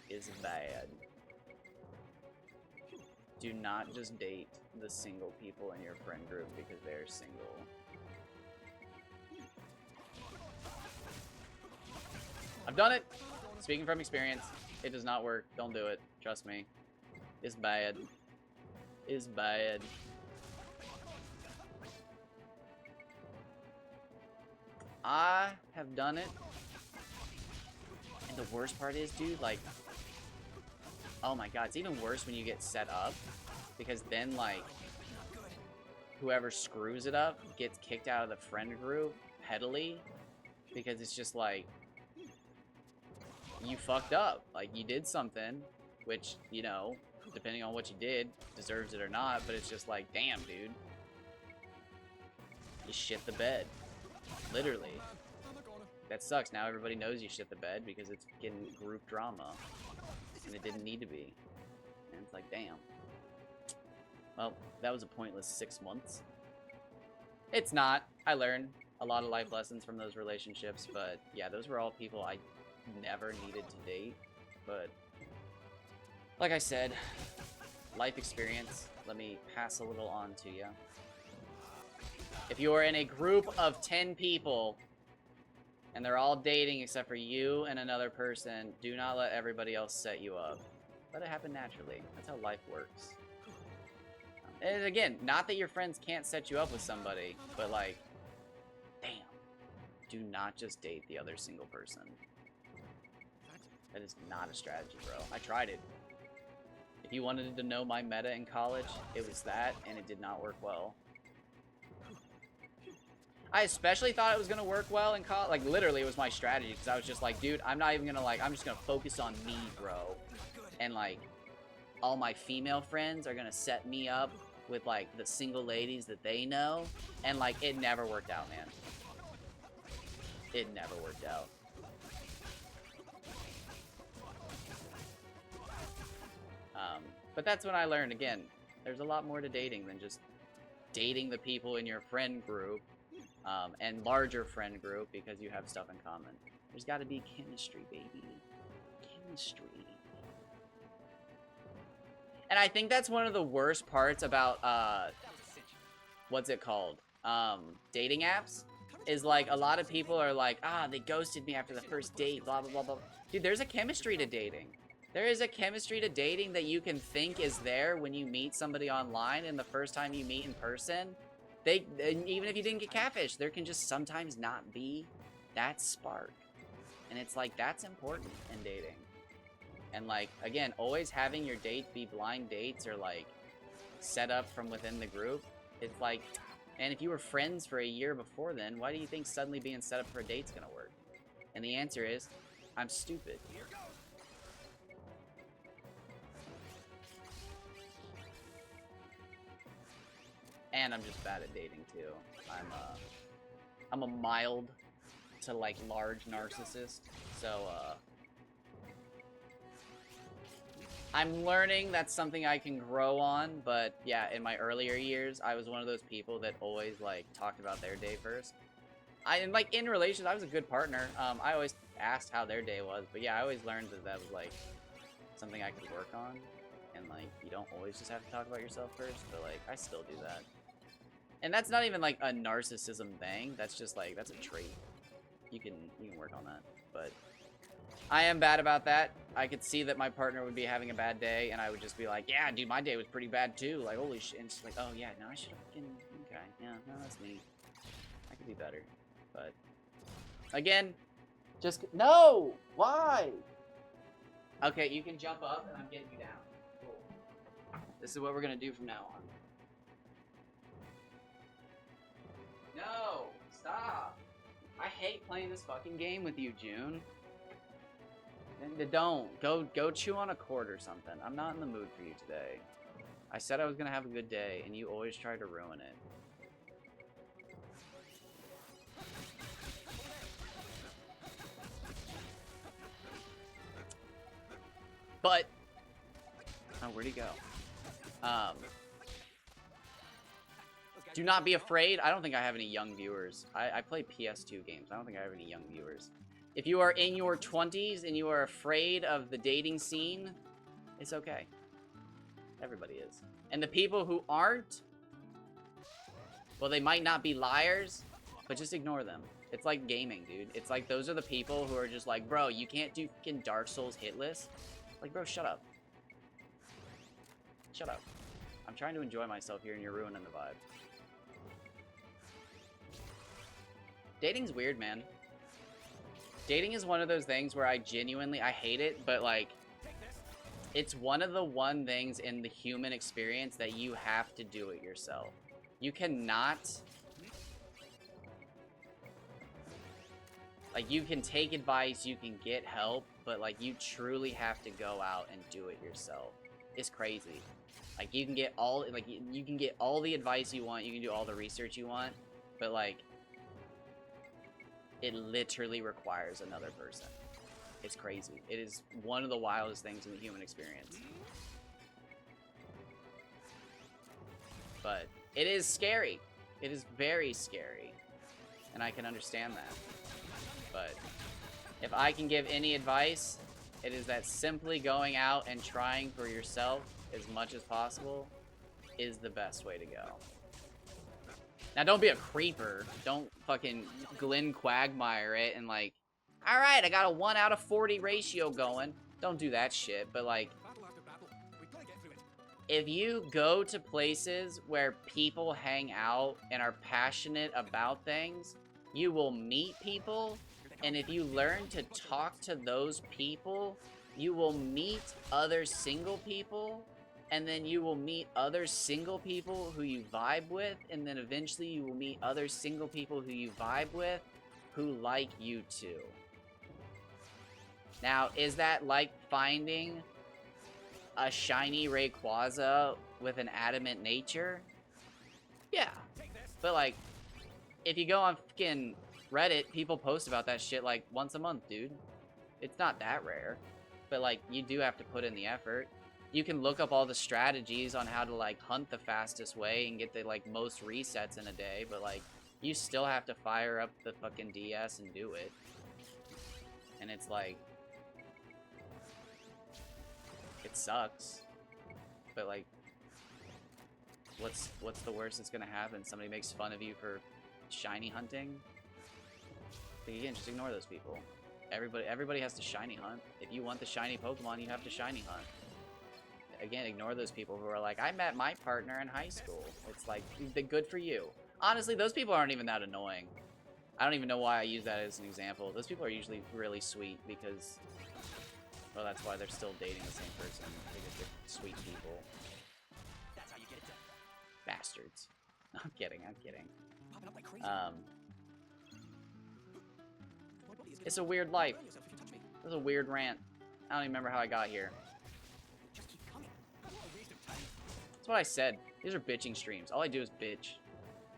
It's bad. Do not just date the single people in your friend group because they're single. I've done it. Speaking from experience, it does not work. Don't do it. Trust me. It's bad. It's bad. I have done it. And the worst part is, dude, like, oh my god, it's even worse when you get set up. Because then, like, whoever screws it up gets kicked out of the friend group pettily. Because it's just like, you fucked up. Like, you did something, which, you know, depending on what you did, deserves it or not, but it's just like, damn, dude. You shit the bed. Literally. That sucks. Now everybody knows you shit the bed because it's getting group drama. And it didn't need to be. And it's like, damn. Well, that was a pointless 6 months. It's not. I learned a lot of life lessons from those relationships, but yeah, those were all people I never needed to date. But like I said, life experience. Let me pass a little on to you. If you are in a group of 10 people and they're all dating except for you and another person, do not let everybody else set you up. Let it happen naturally. That's how life works. And again, not that your friends can't set you up with somebody, but like, damn, do not just date the other single person. That is not a strategy, bro. I tried it. If you wanted to know my meta in college, it was that, and it did not work well. I especially thought it was going to work well in college. Like, literally, it was my strategy, because I was just like, dude, I'm not even going to, like, I'm just going to focus on me, bro. And, like, all my female friends are going to set me up with, like, the single ladies that they know. And, like, it never worked out, man. It never worked out. But that's when I learned, again, there's a lot more to dating than just dating the people in your friend group and larger friend group because you have stuff in common. There's got to be chemistry, baby. Chemistry. And I think that's one of the worst parts about, what's it called? Dating apps. Is like, a lot of people are like, they ghosted me after the first date, blah, blah, blah, blah. Dude, there's a chemistry to dating. There is a chemistry to dating that you can think is there when you meet somebody online, and the first time you meet in person, even if you didn't get catfished, there can just sometimes not be that spark. And it's like, that's important in dating. And like, again, always having your dates be blind dates or like set up from within the group. It's like, and if you were friends for a year before then, why do you think suddenly being set up for a date's gonna work? And the answer is, I'm stupid. And I'm just bad at dating too. I'm a mild to like large narcissist. So I'm learning that's something I can grow on, but yeah, in my earlier years, I was one of those people that always like talked about their day first. And like in relations, I was a good partner. I always asked how their day was, but yeah, I always learned that that was like something I could work on. And like, you don't always just have to talk about yourself first, but like, I still do that. And that's not even like a narcissism thing. That's just like, that's a trait. You can work on that. But I am bad about that. I could see that my partner would be having a bad day, and I would just be like, yeah, dude, my day was pretty bad too. Like, holy shit. And it's like, oh, yeah, no, I should have fucking... Okay, yeah, no, that's me. I could be better. But, again, just... No! Why? Okay, you can jump up, and I'm getting you down. Cool. This is what we're going to do from now on. No! Stop! I hate playing this fucking game with you, June. Don't. Go chew on a cord or something. I'm not in the mood for you today. I said I was gonna have a good day, and you always try to ruin it. But... Oh, where'd he go? Do not be afraid. I don't think I have any young viewers. I play PS2 games. I don't think I have any young viewers. If you are in your 20s and you are afraid of the dating scene, it's okay. Everybody is. And the people who aren't, well, they might not be liars, but just ignore them. It's like gaming, dude. It's like those are the people who are just like, bro, you can't do fucking Dark Souls hitless. Like, bro, shut up. Shut up. I'm trying to enjoy myself here and you're ruining the vibe. Dating's weird, man. Dating is one of those things where I hate it, but like, it's one of the things in the human experience that you have to do it yourself. You cannot, like, you can take advice, you can get help, but like, you truly have to go out and do it yourself. It's crazy. Like, you can get all, like, you can get all the advice you want, you can do all the research you want, but like, it literally requires another person. It's crazy. It is one of the wildest things in the human experience. But it is scary. It is very scary. And I can understand that. But if I can give any advice, it is that simply going out and trying for yourself as much as possible is the best way to go. Now, don't be a creeper. Don't fucking Glenn Quagmire it and like, all right, I got a 1 out of 40 ratio going. Don't do that shit. But like, if you go to places where people hang out and are passionate about things, you will meet people. And if you learn to talk to those people, you will meet other single people. And then you will meet other single people who you vibe with. And then eventually you will meet other single people who you vibe with who like you too. Now, is that like finding a shiny Rayquaza with an adamant nature? Yeah. But like, if you go on fucking Reddit, people post about that shit like once a month, dude. It's not that rare. But like, you do have to put in the effort. You can look up all the strategies on how to like hunt the fastest way and get the like most resets in a day, but like you still have to fire up the fucking DS and do it. And it's like, it sucks. But like, what's the worst that's gonna happen? Somebody makes fun of you for shiny hunting? But again, just ignore those people. Everybody has to shiny hunt. If you want the shiny Pokemon, you have to shiny hunt. Again, ignore those people who are like, I met my partner in high school. It's like, good for you. Honestly, those people aren't even that annoying. I don't even know why I use that as an example. Those people are usually really sweet because, well, that's why they're still dating the same person. Because they're sweet people. That's how you get it done. Bastards. I'm kidding. Popping up like crazy. It's a weird life. This is a weird rant. I don't even remember how I got here. Just keep coming. A waste of time. That's what I said. These are bitching streams. All I do is bitch.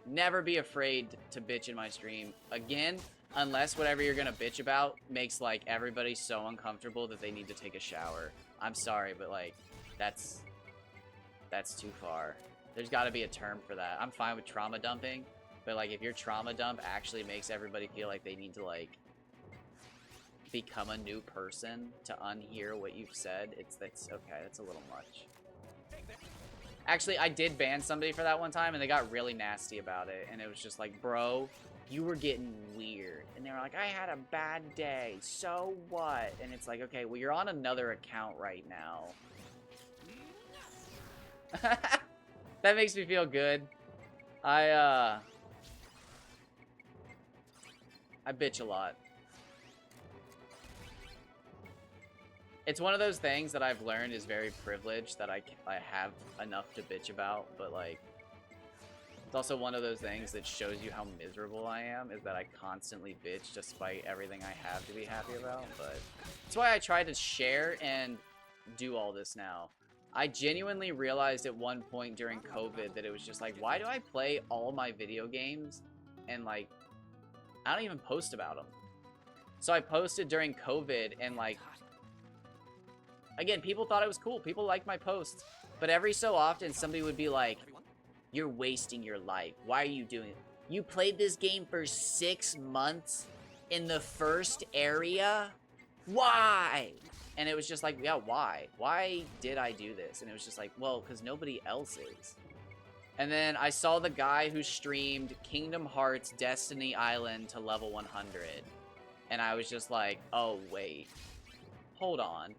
Never be afraid to bitch in my stream. Again, unless whatever you're gonna bitch about makes like everybody so uncomfortable that they need to take a shower. I'm sorry, but like, that's too far. There's gotta be a term for that. I'm fine with trauma dumping, but like if your trauma dump actually makes everybody feel like they need to like become a new person to unhear what you've said, that's okay, that's a little much. Actually, I did ban somebody for that one time, and they got really nasty about it, and it was just like, bro, you were getting weird. And they were like, I had a bad day. So what? And it's like, okay, well, you're on another account right now. That makes me feel good. I bitch a lot. It's one of those things that I've learned is very privileged that I have enough to bitch about, but like, it's also one of those things that shows you how miserable I am, is that I constantly bitch despite everything I have to be happy about, but that's why I try to share and do all this now. I genuinely realized at one point during COVID that it was just like, why do I play all my video games and like, I don't even post about them. So I posted during COVID and like, again, people thought it was cool. People liked my posts. But every so often, somebody would be like, you're wasting your life. Why are you doing it? You played this game for 6 months in the first area? Why? And it was just like, yeah, why? Why did I do this? And it was just like, well, because nobody else is. And then I saw the guy who streamed Kingdom Hearts Destiny Island to level 100. And I was just like, oh, wait. Hold on.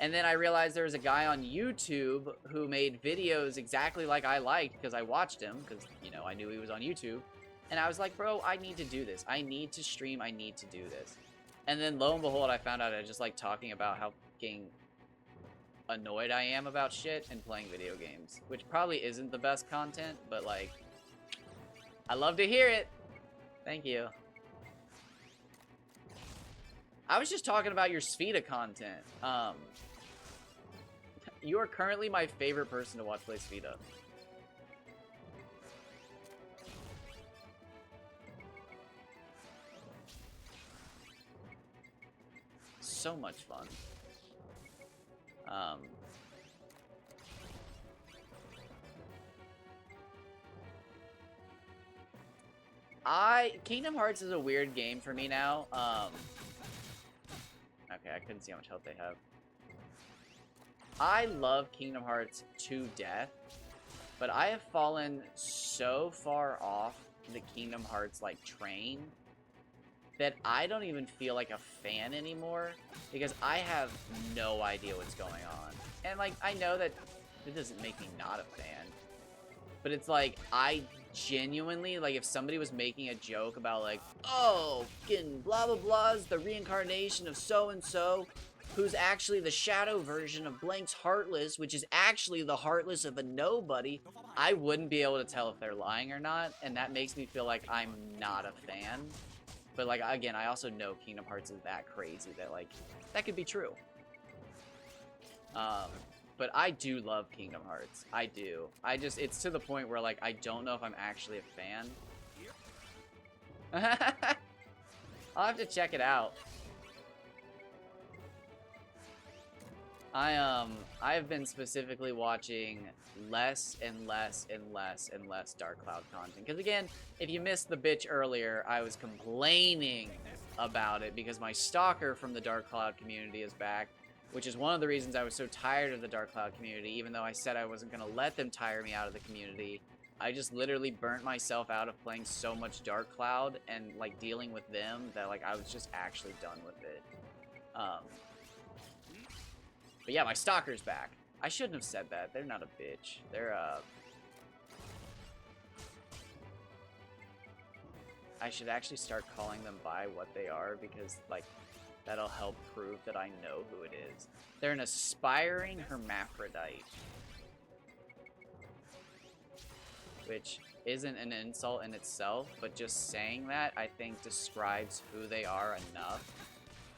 And then I realized there was a guy on YouTube who made videos exactly like I liked because I watched him because, you know, I knew he was on YouTube. And I was like, bro, I need to do this. I need to stream. I need to do this. And then lo and behold, I found out I just like talking about how fucking annoyed I am about shit and playing video games, which probably isn't the best content, but like, I love to hear it. Thank you. I was just talking about your Spheda content. You are currently my favorite person to watch play Spheda. So much fun. Kingdom Hearts is a weird game for me now. Okay, I couldn't see how much health they have. I love Kingdom Hearts to death, but I have fallen so far off the Kingdom Hearts, like, train that I don't even feel like a fan anymore because I have no idea what's going on. And, like, I know that it doesn't make me not a fan, but it's like, I genuinely, like, if somebody was making a joke about, like, oh, fucking blah blah blah is the reincarnation of so-and-so, who's actually the shadow version of Blank's Heartless, which is actually the Heartless of a nobody, I wouldn't be able to tell if they're lying or not, and that makes me feel like I'm not a fan. But, like, again, I also know Kingdom Hearts is that crazy that, like, that could be true. But I do love Kingdom Hearts. I do. It's to the point where, like, I don't know if I'm actually a fan. I'll have to check it out. I've been specifically watching less and less and less and less Dark Cloud content. Because again, if you missed the bitch earlier, I was complaining about it because my stalker from the Dark Cloud community is back, which is one of the reasons I was so tired of the Dark Cloud community, even though I said I wasn't going to let them tire me out of the community. I just literally burnt myself out of playing so much Dark Cloud and, like, dealing with them that, like, I was just actually done with it. But yeah, my stalker's back. I shouldn't have said that. They're not a bitch. They're, I should actually start calling them by what they are because, like, that'll help prove that I know who it is. They're an aspiring hermaphrodite. Which isn't an insult in itself, but just saying that, I think, describes who they are enough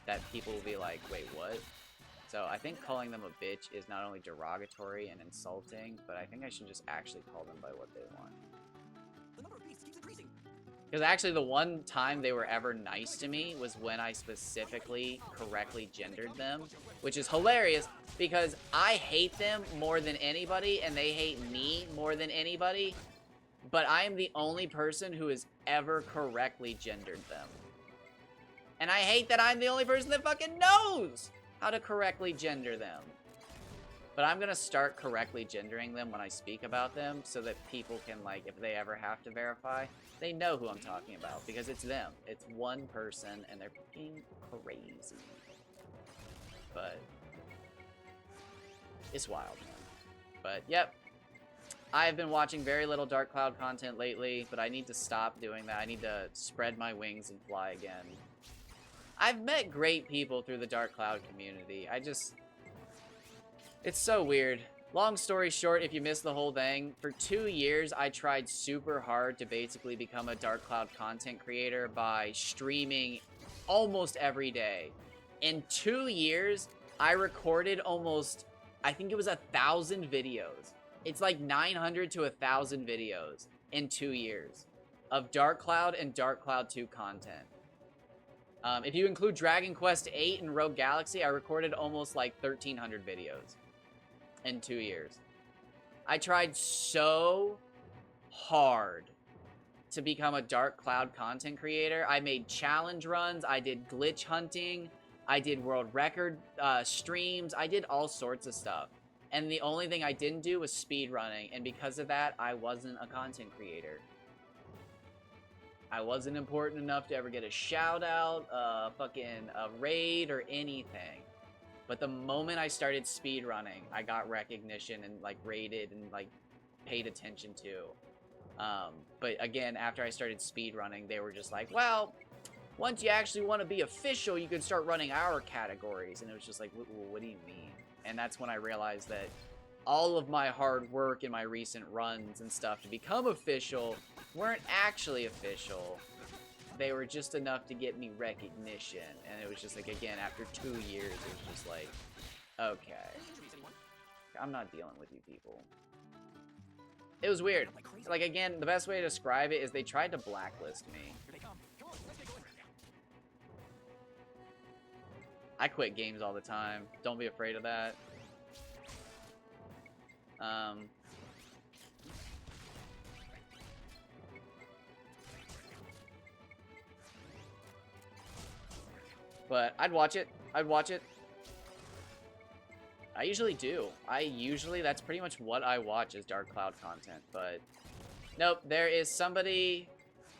that people will be like, wait, what? So I think calling them a bitch is not only derogatory and insulting, but I think I should just actually call them by what they want. The number of beasts keeps increasing. Because actually the one time they were ever nice to me was when I specifically correctly gendered them, which is hilarious because I hate them more than anybody and they hate me more than anybody, but I am the only person who has ever correctly gendered them. And I hate that I'm the only person that fucking knows how to correctly gender them. But I'm gonna start correctly gendering them when I speak about them so that people can, like, if they ever have to verify, they know who I'm talking about, because it's them. It's one person, and they're being crazy. But it's wild, man. But, yep. I've been watching very little Dark Cloud content lately, but I need to stop doing that. I need to spread my wings and fly again. I've met great people through the Dark Cloud community. It's so weird. Long story short, if you missed the whole thing, for 2 years, I tried super hard to basically become a Dark Cloud content creator by streaming almost every day. In 2 years, I recorded almost, I think it was 1,000 videos. It's like 900 to 1,000 videos in 2 years of Dark Cloud and Dark Cloud 2 content. If you include Dragon Quest VIII and Rogue Galaxy, I recorded almost like 1,300 videos in 2 years. I tried so hard to become a Dark Cloud content creator. I made challenge runs. I did glitch hunting. I did world record streams. I did all sorts of stuff. And the only thing I didn't do was speed running. And because of that, I wasn't a content creator. I wasn't important enough to ever get a shout out, fucking a raid or anything. But the moment I started speed running, I got recognition and like rated and like paid attention to. But again, after I started speed running, they were just like, well, once you actually want to be official, you can start running our categories. And it was just like, what do you mean? And that's when I realized that all of my hard work in my recent runs and stuff to become official weren't actually official. They were just enough to get me recognition. And it was just like, again, after 2 years, it was just like, okay, I'm not dealing with you people. It was weird. Like, again, the best way to describe it is they tried to blacklist me. I quit games all the time. Don't be afraid of that. But I'd watch it. I'd watch it. I usually do. That's pretty much what I watch is Dark Cloud content. But nope, there is somebody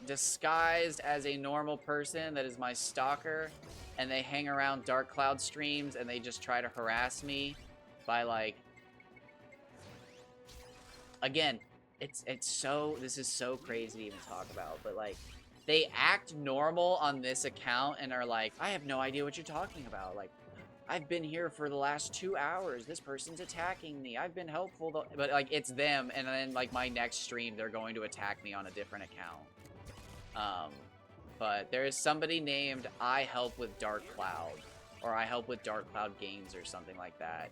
disguised as a normal person that is my stalker. And they hang around Dark Cloud streams and they just try to harass me by like... Again, this is so crazy to even talk about, but like, they act normal on this account and are like, I have no idea what you're talking about. Like, I've been here for the last 2 hours. This person's attacking me. I've been helpful. But like, it's them. And then like my next stream, they're going to attack me on a different account. But there is somebody named I Help with Dark Cloud, or I Help with Dark Cloud Games or something like that.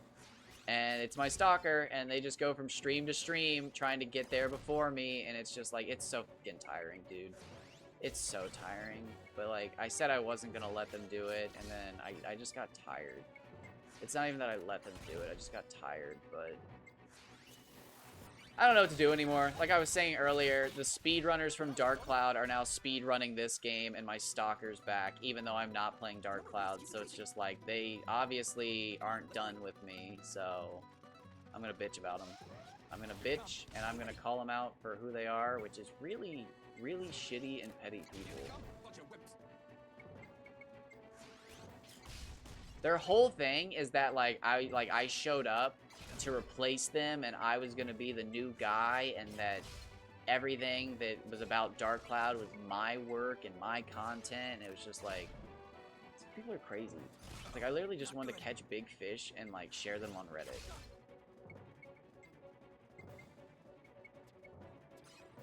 And it's my stalker, and they just go from stream to stream trying to get there before me, and it's just like, it's so fucking tiring, dude. It's so tiring. But like, I said I wasn't gonna let them do it, and then I just got tired. It's not even that I let them do it, I just got tired, but... I don't know what to do anymore. Like I was saying earlier, the speedrunners from Dark Cloud are now speedrunning this game, and my stalker's back, even though I'm not playing Dark Cloud. So it's just like, they obviously aren't done with me, so I'm gonna bitch about them. I'm gonna bitch, and I'm gonna call them out for who they are, which is really, really shitty and petty people. Their whole thing is that I showed up to replace them, and I was gonna be the new guy, and that everything that was about Dark Cloud was my work and my content, and it was just like, people are crazy. Like, I literally just wanted to catch big fish and like share them on Reddit.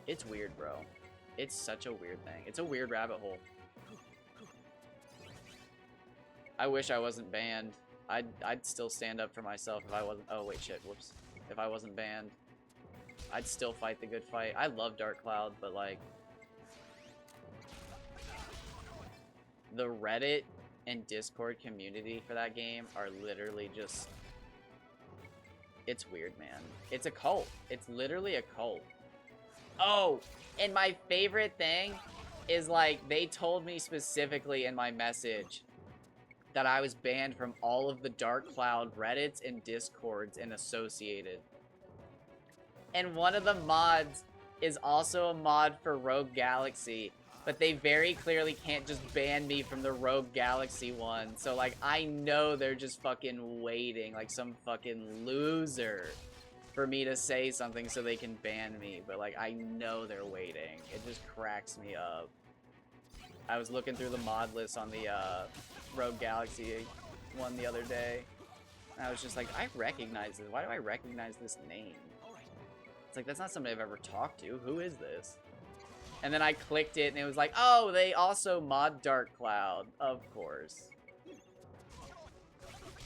It's weird, bro. It's such a weird thing. It's a weird rabbit hole. I wish I wasn't banned. I'd still stand up for myself if I wasn't... Oh, wait, shit. Whoops. If I wasn't banned, I'd still fight the good fight. I love Dark Cloud, but, like... The Reddit and Discord community for that game are literally just... It's weird, man. It's a cult. It's literally a cult. Oh! And my favorite thing is, like, they told me specifically in my message that I was banned from all of the Dark Cloud Reddits and Discords and associated. And one of the mods is also a mod for Rogue Galaxy, but they very clearly can't just ban me from the Rogue Galaxy one. So, like, I know they're just fucking waiting, like some fucking loser, for me to say something so they can ban me. But, like, I know they're waiting. It just cracks me up. I was looking through the mod list on the Rogue Galaxy one the other day, and I was just like, I recognize this. Why do I recognize this name? It's like, that's not somebody I've ever talked to. Who is this? And then I clicked it, and it was like, oh, they also mod Dark Cloud. Of course.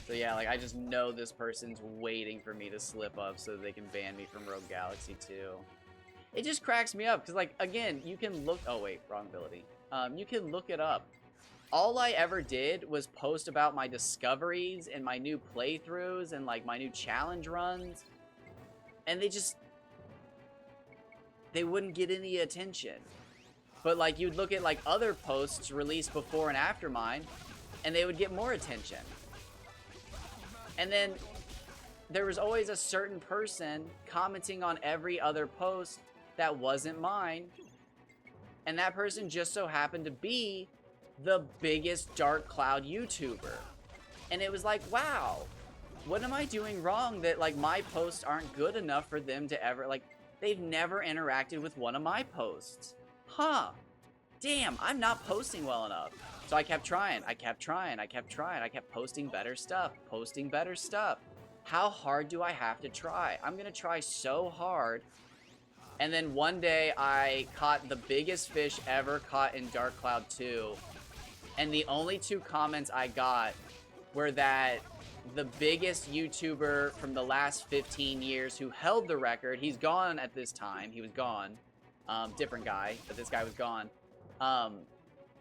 So yeah, like, I just know this person's waiting for me to slip up so they can ban me from Rogue Galaxy 2. It just cracks me up, because, like, again, you can look... Oh, wait, wrong ability. You can look it up. All I ever did was post about my discoveries and my new playthroughs and, like, my new challenge runs. And they wouldn't get any attention. But, like, you'd look at, like, other posts released before and after mine, and they would get more attention. And then there was always a certain person commenting on every other post that wasn't mine, and that person just so happened to be the biggest Dark Cloud YouTuber. And it was like, wow, what am I doing wrong that, like, my posts aren't good enough for them to ever, like, they've never interacted with one of my posts. Huh. Damn, I'm not posting well enough. So I kept trying, I kept posting better stuff, How hard do I have to try? I'm gonna try so hard. And then one day I caught the biggest fish ever caught in Dark Cloud 2. And the only 2 comments I got were that the biggest YouTuber from the last 15 years who held the record, he's gone at this time, he was gone, different guy, but this guy was gone.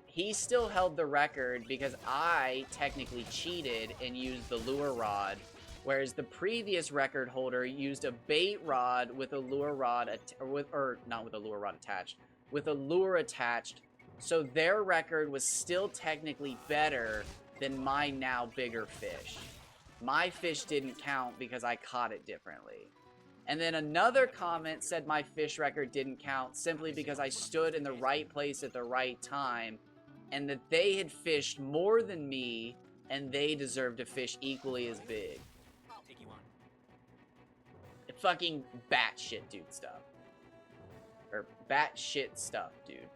He still held the record because I technically cheated and used the lure rod, whereas the previous record holder used a bait rod with a lure rod, not with a lure rod attached, with a lure attached, so their record was still technically better than my now bigger fish. My fish didn't count because I caught it differently. And then another comment said my fish record didn't count simply because I stood in the right place at the right time, and that they had fished more than me, and they deserved to fish equally as big. I'll take you on. Fucking batshit dude stuff. Or batshit stuff, dude.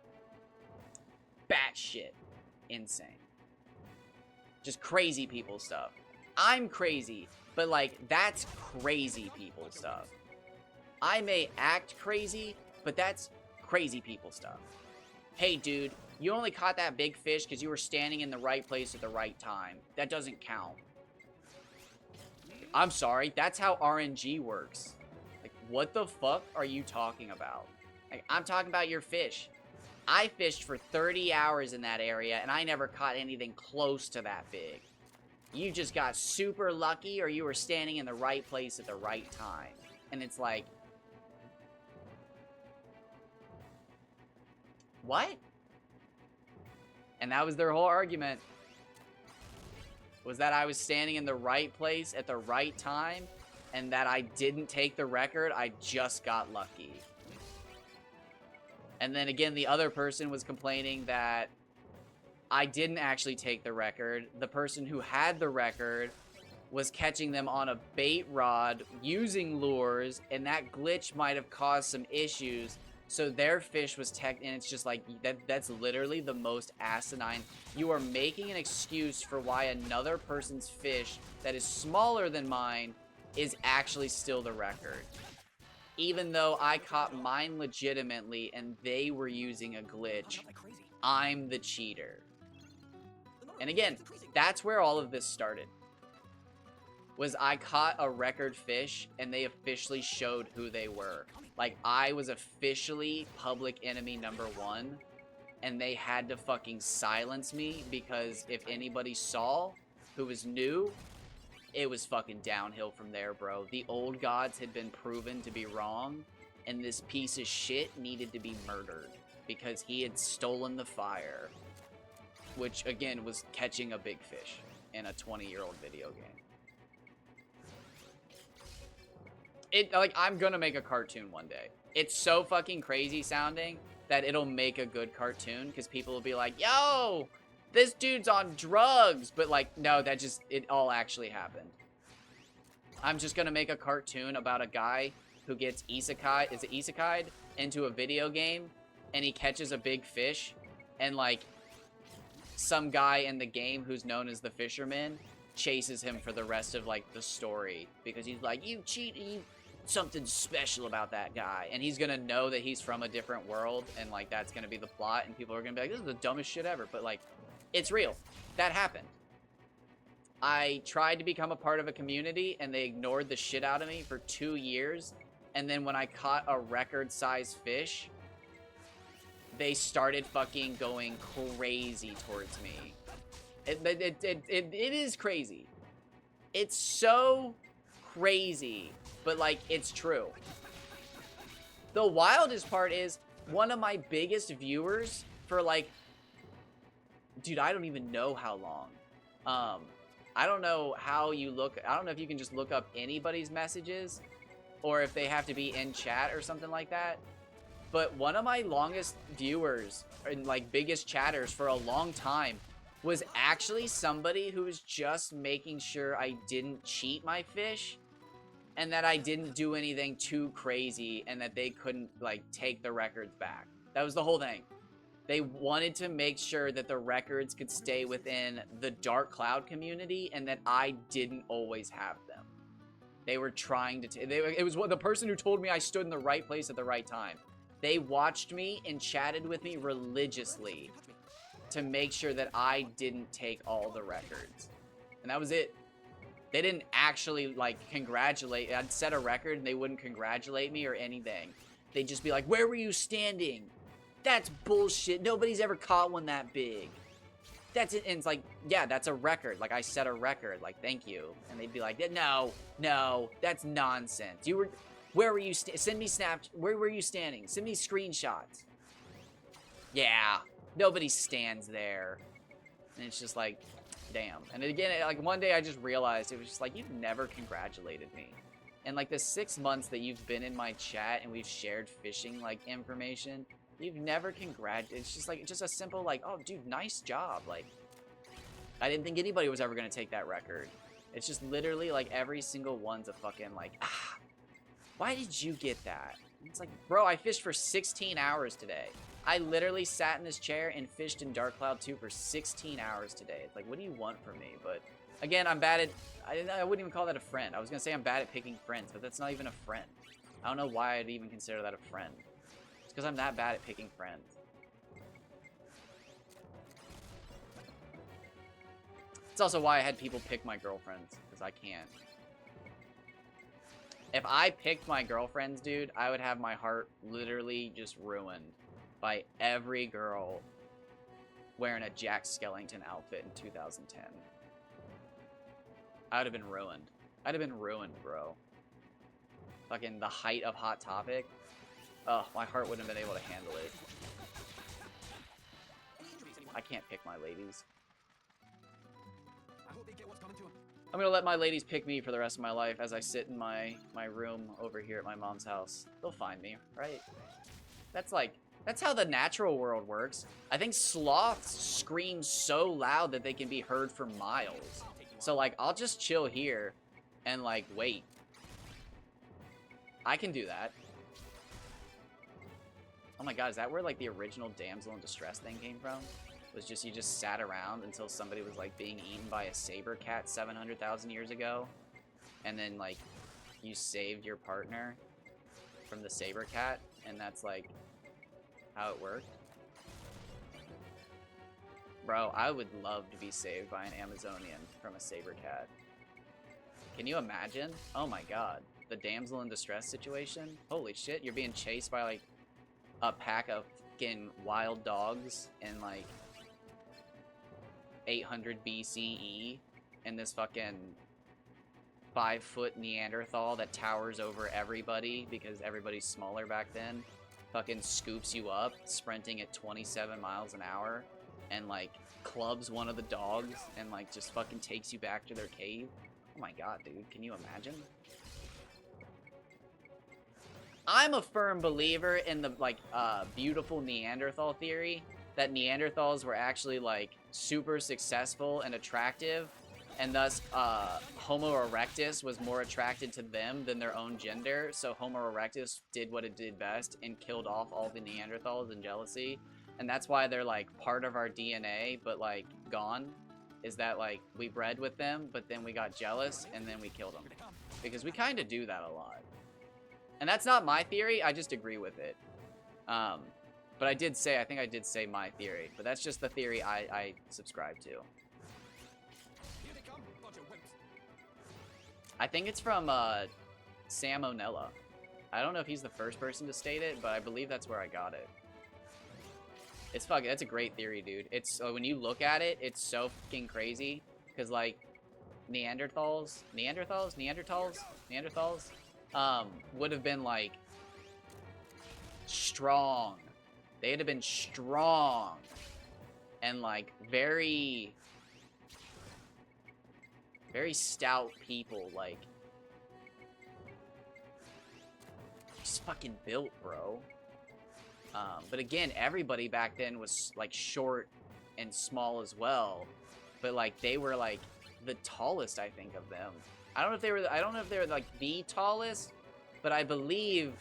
Batshit. Insane. Just crazy people stuff. I'm crazy, but, like, that's crazy people stuff. I may act crazy, but that's crazy people stuff. Hey, dude, you only caught that big fish because you were standing in the right place at the right time. That doesn't count. I'm sorry, that's how RNG works. Like, what the fuck are you talking about? Like, I'm talking about your fish. I fished for 30 hours in that area, and I never caught anything close to that big. You just got super lucky, or you were standing in the right place at the right time. And it's like... What? And that was their whole argument. Was that I was standing in the right place at the right time, and that I didn't take the record, I just got lucky. And then again, the other person was complaining that I didn't actually take the record. The person who had the record was catching them on a bait rod using lures, and that glitch might have caused some issues. So their fish was and it's just like, that's literally the most asinine. You are making an excuse for why another person's fish that is smaller than mine is actually still the record. Even though I caught mine legitimately and they were using a glitch, I'm the cheater. And again, that's where all of this started. Was I caught a record fish and they officially showed who they were. Like, I was officially public enemy #1, and they had to fucking silence me because if anybody saw who was new, it was fucking downhill from there, bro. The old gods had been proven to be wrong, and this piece of shit needed to be murdered because he had stolen the fire, which, again, was catching a big fish. in a 20-year-old video game. Like, I'm gonna make a cartoon one day. It's so fucking crazy sounding that it'll make a good cartoon, because people will be like, yo, this dude's on drugs. But, like, no, it all actually happened. I'm just gonna make a cartoon about a guy who gets isekai'd into a video game, and he catches a big fish, and, like, some guy in the game who's known as the fisherman chases him for the rest of, like, the story, because he's like, you cheated, something special about that guy, and he's gonna know that he's from a different world, and, like, that's gonna be the plot, and people are gonna be like, this is the dumbest shit ever. But, like, it's real. That happened. I tried to become a part of a community, and they ignored the shit out of me for 2 years, and then when I caught a record-sized fish, they started fucking going crazy towards me. It is crazy. It's so crazy, but, like, it's true. The wildest part is one of my biggest viewers for, like, dude, I don't even know how long. I don't know how you look. I don't know if you can just look up anybody's messages or if they have to be in chat or something like that. But one of my longest viewers and, like, biggest chatters for a long time was actually somebody who was just making sure I didn't cheat my fish and that I didn't do anything too crazy and that they couldn't, like, take the records back. That was the whole thing. They wanted to make sure that the records could stay within the Dark Cloud community and that I didn't always have them. They were trying to... it was the person who told me I stood in the right place at the right time. They watched me and chatted with me religiously to make sure that I didn't take all the records. And that was it. They didn't actually, like, congratulate. I'd set a record and they wouldn't congratulate me or anything. They'd just be like, where were you standing? That's bullshit. Nobody's ever caught one that big. That's it. And it's like, yeah, that's a record. Like, I set a record. Like, thank you. And they'd be like, no, that's nonsense. Where were you? Send me where were you standing? Send me screenshots. Yeah, nobody stands there. And it's just like, damn. And again, like, one day I just realized it was just like, you've never congratulated me. And, like, the 6 months that you've been in my chat and we've shared fishing, like, information, you've never congratulated. It's just like, just a simple, like, oh, dude, nice job. Like, I didn't think anybody was ever gonna take that record. It's just literally, like, every single one's a fucking, like, why did you get that? And it's like, bro, I fished for 16 hours today. I literally sat in this chair and fished in Dark Cloud 2 for 16 hours today. It's like, what do you want from me? But again, I'm bad at... I wouldn't even call that a friend. I was gonna say I'm bad at picking friends, but that's not even a friend. I don't know why I'd even consider that a friend. It's because I'm that bad at picking friends. It's also why I had people pick my girlfriends, because I can't. If I picked my girlfriends, dude, I would have my heart literally just ruined by every girl wearing a Jack Skellington outfit in 2010. I would have been ruined. I'd have been ruined, bro. Fucking the height of Hot Topic. Oh, my heart wouldn't have been able to handle it. I can't pick my ladies. I hope they get what's coming to 'em. I'm gonna let my ladies pick me for the rest of my life as I sit in my room over here at my mom's house. They'll find me, right? That's how the natural world works. I think sloths scream so loud that they can be heard for miles. So, like, I'll just chill here and, like, wait. I can do that. Oh my god, is that where, like, the original damsel in distress thing came from? Was just, you just sat around until somebody was, like, being eaten by a saber cat 700,000 years ago, and then, like, you saved your partner from the saber cat, and that's, like, how it worked? Bro, I would love to be saved by an Amazonian from a saber cat. Can you imagine? Oh my god. The damsel in distress situation? Holy shit, you're being chased by, like, a pack of fucking wild dogs in, like, 800 BCE, and this fucking 5-foot Neanderthal that towers over everybody because everybody's smaller back then fucking scoops you up, sprinting at 27 miles an hour, and like clubs one of the dogs and like just fucking takes you back to their cave. Oh my god, dude, can you imagine? I'm a firm believer in the like beautiful Neanderthal theory that Neanderthals were actually like super successful and attractive, and thus Homo erectus was more attracted to them than their own gender. So Homo erectus did what it did best and killed off all the Neanderthals in jealousy, and that's why they're like part of our DNA but like gone. Is that like we bred with them but then we got jealous and then we killed them, because we kind of do that a lot. And that's not my theory, I just agree with it. But I think I did say my theory, but that's just the theory I subscribe to. Here they come, bunch of wimps. I think it's from Sam O'Nella. I don't know if he's the first person to state it, but I believe that's where I got it. It's fucking, that's a great theory, dude. It's when you look at it, it's so fucking crazy, because like Neanderthals would have been like strong. They'd have been strong and like very stout people, like just fucking built, bro. But again, everybody back then was like short and small as well, but like they were like the tallest, I think, of them. I don't know if they were like the tallest, but I believe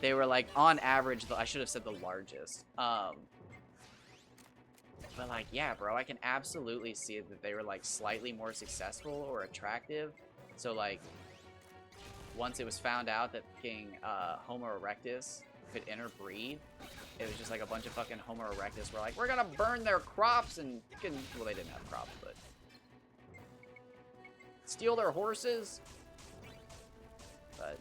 they were like on average, I should have said the largest. But like, yeah, bro, I can absolutely see that they were like slightly more successful or attractive. So like, once it was found out that fucking Homo erectus could interbreed, it was just like a bunch of fucking Homo erectus were like, we're gonna burn their crops and fucking, well, they didn't have crops, but steal their horses. But,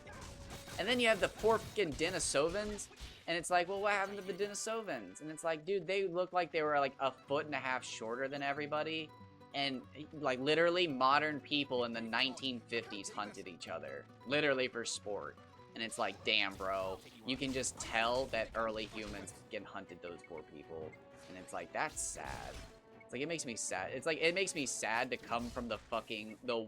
and then you have the poor fucking Denisovans, and it's like, well, what happened to the Denisovans? And it's like, dude, they look like they were like 1.5 feet shorter than everybody, and like literally modern people in the 1950s hunted each other, literally for sport. And it's like, damn, bro, you can just tell that early humans fucking hunted those poor people, and it's like, that's sad. It's like, it makes me sad. It's like, it makes me sad to come from the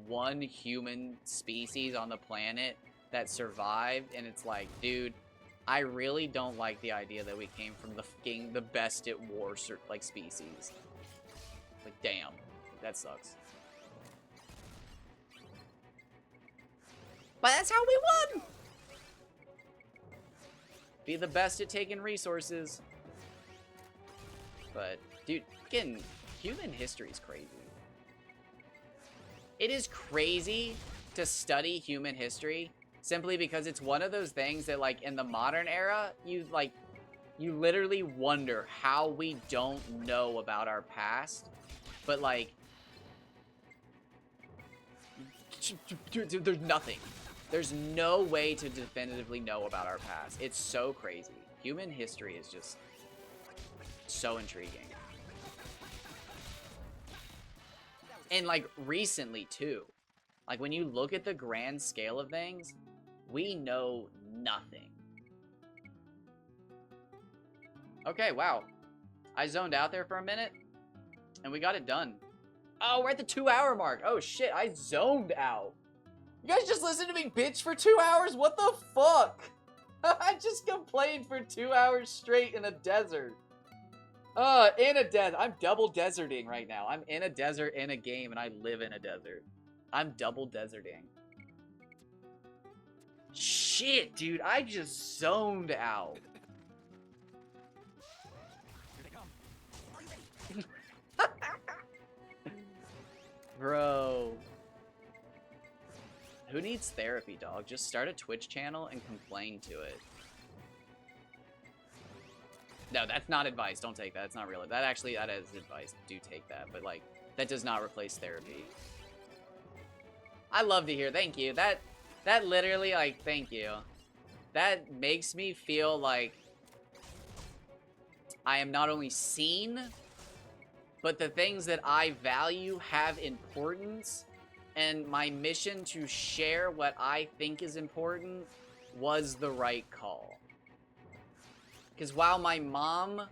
one human species on the planet that survived, and it's like, dude, I really don't like the idea that we came from the best at war, like, species. Like, damn, that sucks. But that's how we won! Be the best at taking resources. But, dude, fucking human history is crazy. It is crazy to study human history simply because it's one of those things that, like, in the modern era, you literally wonder how we don't know about our past. But, like, dude, there's nothing. There's no way to definitively know about our past. It's so crazy. Human history is just so intriguing. And, like, recently, too. Like, when you look at the grand scale of things, we know nothing. Okay, wow. I zoned out there for a minute, and we got it done. Oh, we're at the 2-hour mark. Oh, shit, I zoned out. You guys just listened to me bitch for 2 hours? What the fuck? I just complained for 2 hours straight in a desert. In a desert. I'm double deserting right now. I'm in a desert in a game, and I live in a desert. I'm double deserting. Shit, dude. I just zoned out. Here they come. Are you ready? Bro. Who needs therapy, dog? Just start a Twitch channel and complain to it. No, that's not advice. Don't take that. It's not real. That is advice. Do take that. But, like, that does not replace therapy. I love to hear. Thank you. That literally, like, thank you. That makes me feel like I am not only seen, but the things that I value have importance. And my mission to share what I think is important was the right call. Because while my mom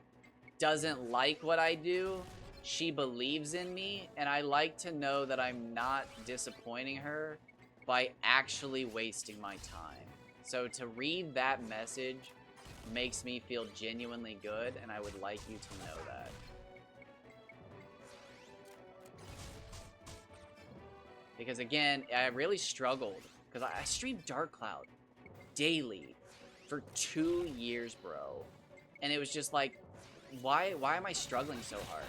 doesn't like what I do. She believes in me, and I like to know that I'm not disappointing her by actually wasting my time. So to read that message makes me feel genuinely good, and I would like you to know that. Because again, I really struggled, because I streamed Dark Cloud daily for 2 years, bro. And it was just like, why am I struggling so hard?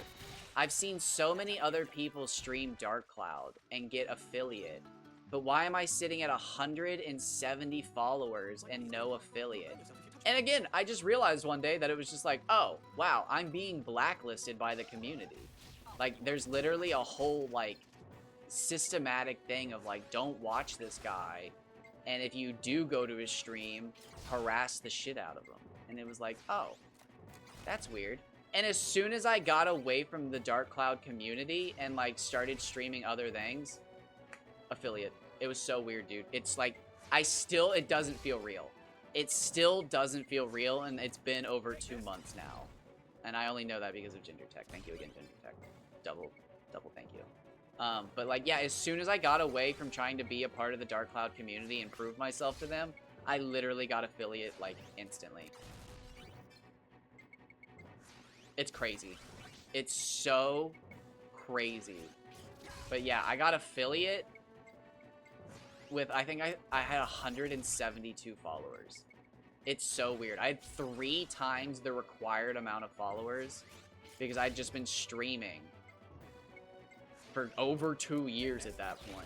I've seen so many other people stream Dark Cloud and get affiliate, but why am I sitting at 170 followers and no affiliate? And again, I just realized one day that it was just like, oh, wow, I'm being blacklisted by the community. Like, there's literally a whole, like, systematic thing of, like, don't watch this guy, and if you do go to his stream, harass the shit out of him. And it was like, oh, that's weird. And as soon as I got away from the Dark Cloud community and, like, started streaming other things, affiliate. It was so weird, dude. It's like, it doesn't feel real. It still doesn't feel real, and it's been over 2 months now. And I only know that because of Ginger Tech. Thank you again, Ginger Tech. Double thank you. But, like, yeah, as soon as I got away from trying to be a part of the Dark Cloud community and prove myself to them, I literally got affiliate, like, instantly. It's crazy. It's so crazy. But yeah, I got affiliate with, I think I had 172 followers. It's so weird. I had 3 times the required amount of followers because I'd just been streaming for over 2 years at that point.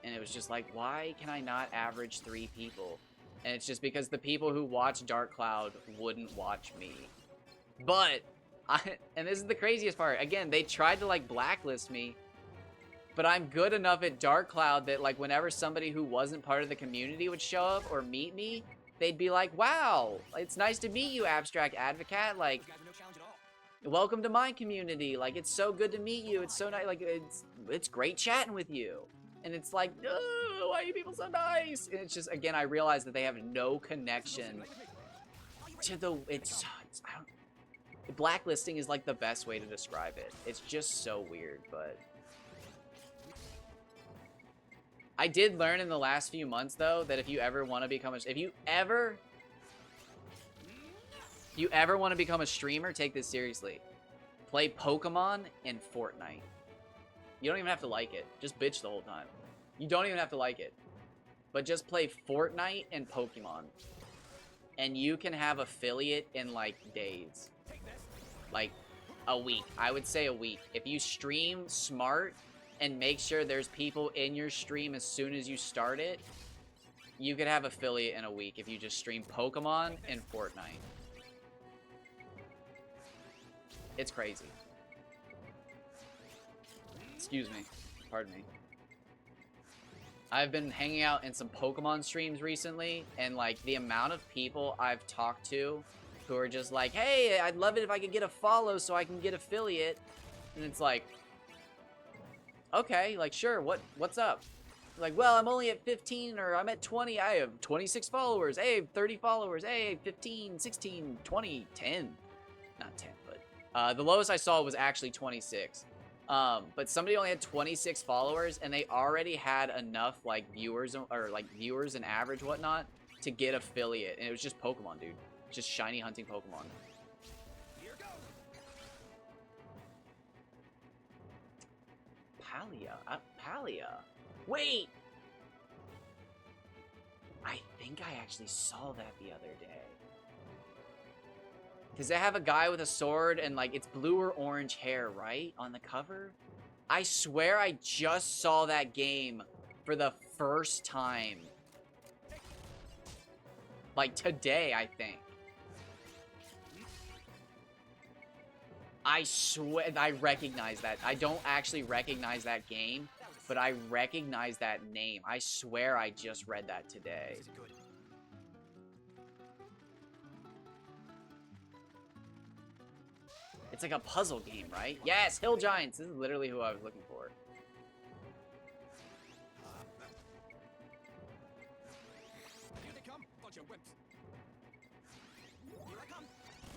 And it was just like, why can I not average 3 people? And it's just because the people who watch Dark Cloud wouldn't watch me. But, and this is the craziest part, again, they tried to, like, blacklist me, but I'm good enough at Dark Cloud that, like, whenever somebody who wasn't part of the community would show up or meet me, they'd be like, wow, it's nice to meet you, Abstract Advocate, like, welcome to my community, like, it's so good to meet you, it's so nice, like, it's great chatting with you. And it's like, oh, why are you people so nice? And it's just, again, I realize that they have no connection to the, I don't, blacklisting is like the best way to describe it. It's just so weird, but I did learn in the last few months though that if you ever want to become if you ever want to become a streamer, take this seriously. Play Pokemon and Fortnite. You don't even have to like it. Just bitch the whole time. You don't even have to like it. But just play Fortnite and Pokemon. And you can have affiliate in like days. Like a week. I would say a week. If you stream smart and make sure there's people in your stream as soon as you start it, you could have affiliate in a week if you just stream Pokemon and Fortnite. It's crazy. Excuse me. Pardon me. I've been hanging out in some Pokemon streams recently, and like the amount of people I've talked to who are just like, hey, I'd love it if I could get a follow so I can get affiliate. And it's like, okay, like, sure, what's up? Like, well, I'm only at 15, or I'm at 20, I have 26 followers, hey, 30 followers, hey, 15, 16, 20, 10. Not 10, but the lowest I saw was actually 26. But somebody only had 26 followers, and they already had enough, like, viewers, or, like, viewers and average whatnot, to get affiliate. And it was just Pokemon, dude. Just shiny hunting Pokemon. Here goes. Palia. Wait! I think I actually saw that the other day. Does they have a guy with a sword and, like, it's blue or orange hair, right? On the cover? I swear I just saw that game for the first time. Like, today, I think. I swear, I recognize that. I don't actually recognize that game, but I recognize that name. I swear I just read that today. It's like a puzzle game, right? Yes, Hill Giants. This is literally who I was looking for. Here they come, bunch of wimps. Here I come.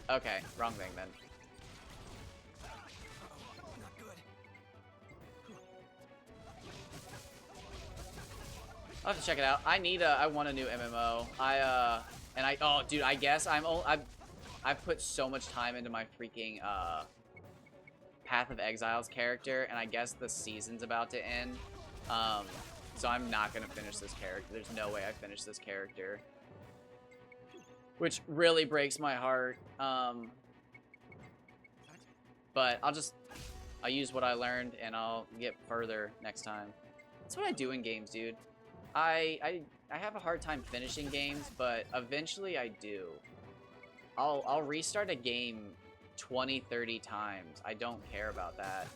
Okay, wrong thing then. Not good. I'll have to check it out. I want a new MMO. Oh, dude, I guess I've put so much time into my freaking, Path of Exiles character, and I guess the season's about to end. So I'm not gonna finish this character. There's no way I finish this character. Which really breaks my heart. But I'll use what I learned, and I'll get further next time. That's what I do in games, dude. I have a hard time finishing games, but eventually I do. I'll restart a game 20, 30 times. I don't care about that.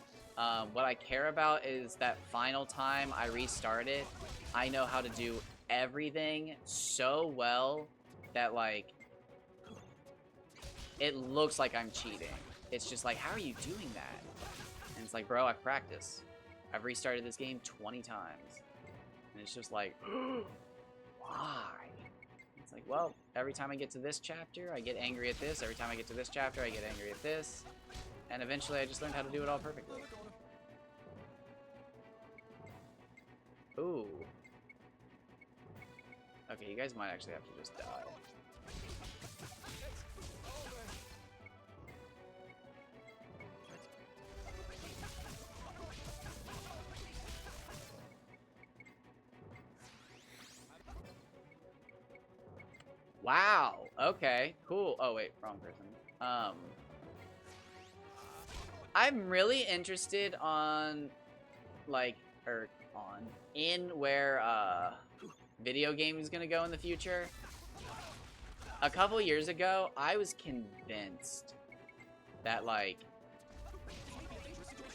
What I care about is that final time I restart it, I know how to do everything so well that, like, it looks like I'm cheating. It's just like, how are you doing that? And it's like, bro, I've practiced. I've restarted this game 20 times. And it's just like, why? It's like, well, every time I get to this chapter, I get angry at this. Every time I get to this chapter, I get angry at this. And eventually I just learned how to do it all perfectly. Ooh. Okay, you guys might actually have to just die. Wow. Okay. Cool. Oh wait, wrong person. I'm really interested on, like, in where video gaming is gonna go in the future. A couple years ago, I was convinced that, like,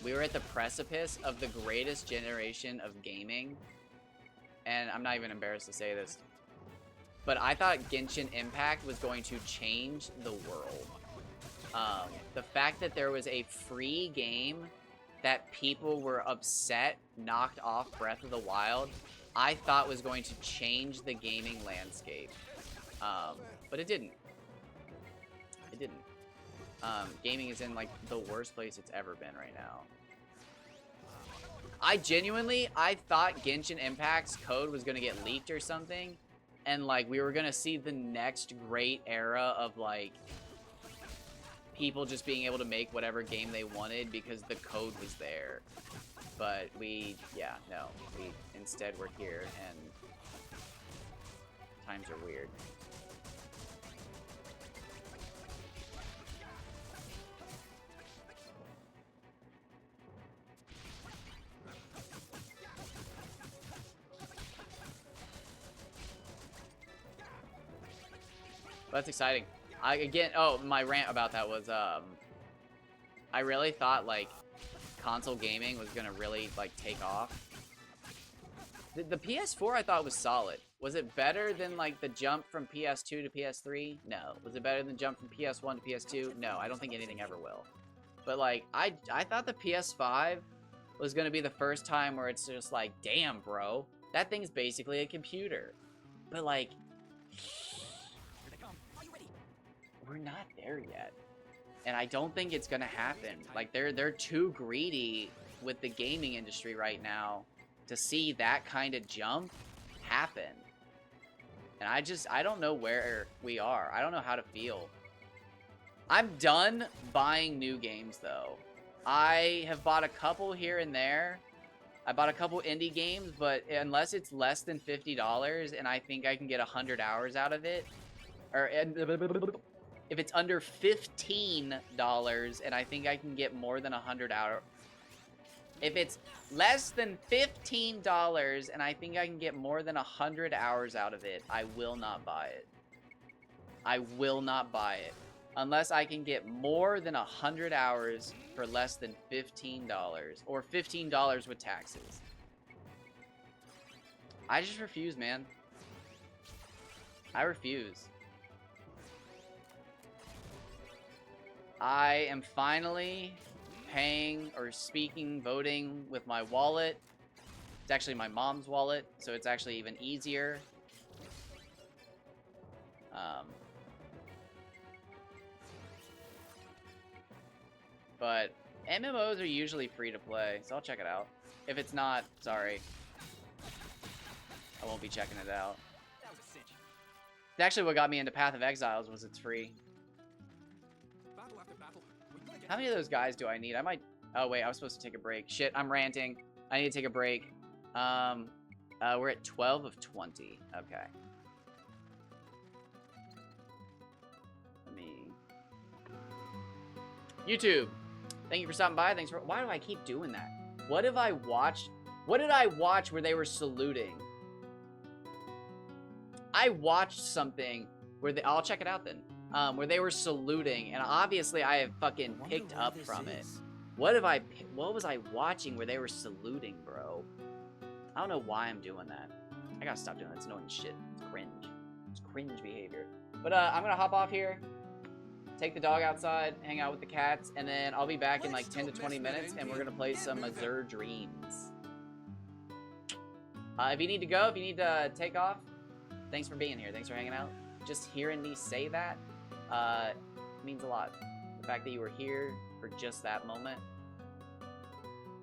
we were at the precipice of the greatest generation of gaming, and I'm not even embarrassed to say this. But I thought Genshin Impact was going to change the world. The fact that there was a free game that people were upset knocked off Breath of the Wild, I thought was going to change the gaming landscape. But it didn't. It didn't. Gaming is in, like, the worst place it's ever been right now. I thought Genshin Impact's code was going to get leaked or something. And, like, we were gonna see the next great era of, like, people just being able to make whatever game they wanted because the code was there. But instead we're here, and times are weird. That's exciting. My rant about that was, I really thought, like, console gaming was gonna really, like, take off. The PS4 I thought was solid. Was it better than, like, the jump from PS2 to PS3? No. Was it better than jump from PS1 to PS2? No, I don't think anything ever will. But, like, I thought the PS5 was gonna be the first time where it's just like, damn, bro, that thing's basically a computer. But, like, we're not there yet, and I don't think it's gonna happen. Like, they're too greedy with the gaming industry right now to see that kind of jump happen. And I don't know where we are. I don't know how to feel. I'm done buying new games, though. I have bought a couple here and there. I bought a couple indie games, but unless it's less than $50 and I think I can get 100 hours out of it, or if it's under $15 and I think I can get more than 100 hours. If it's less than $15 and I think I can get more than 100 hours out of it, I will not buy it. I will not buy it. Unless I can get more than 100 hours for less than $15. Or $15 with taxes. I just refuse, man. I refuse. I am finally paying or voting with my wallet. It's actually my mom's wallet, so it's actually even easier. But MMOs are usually free to play, so I'll check it out. If it's not, sorry. I won't be checking it out. That was a cinch. It's actually what got me into Path of Exiles was it's free. Battle after battle. We gotta get How many of those guys do I need? I might... Oh, wait, I was supposed to take a break. Shit, I'm ranting. I need to take a break. We're at 12 of 20. Okay. Let me... YouTube. Thank you for stopping by. Thanks for... Why do I keep doing that? What have I watched? What did I watch where they were saluting? I watched something where they... I'll check it out then. Where they were saluting, and obviously I have fucking picked up from it. What was I watching where they were saluting, bro? I don't know why I'm doing that. I gotta stop doing that. It's annoying shit. It's cringe. It's cringe behavior. But I'm gonna hop off here, take the dog outside, hang out with the cats, and then I'll be back in like 10 to 20 minutes, and we're gonna play some Azure Dreams. If you need to go, if you need to take off, thanks for being here. Thanks for hanging out. Just hearing me say that means a lot. The fact that you were here for just that moment,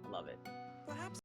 I love it. perhaps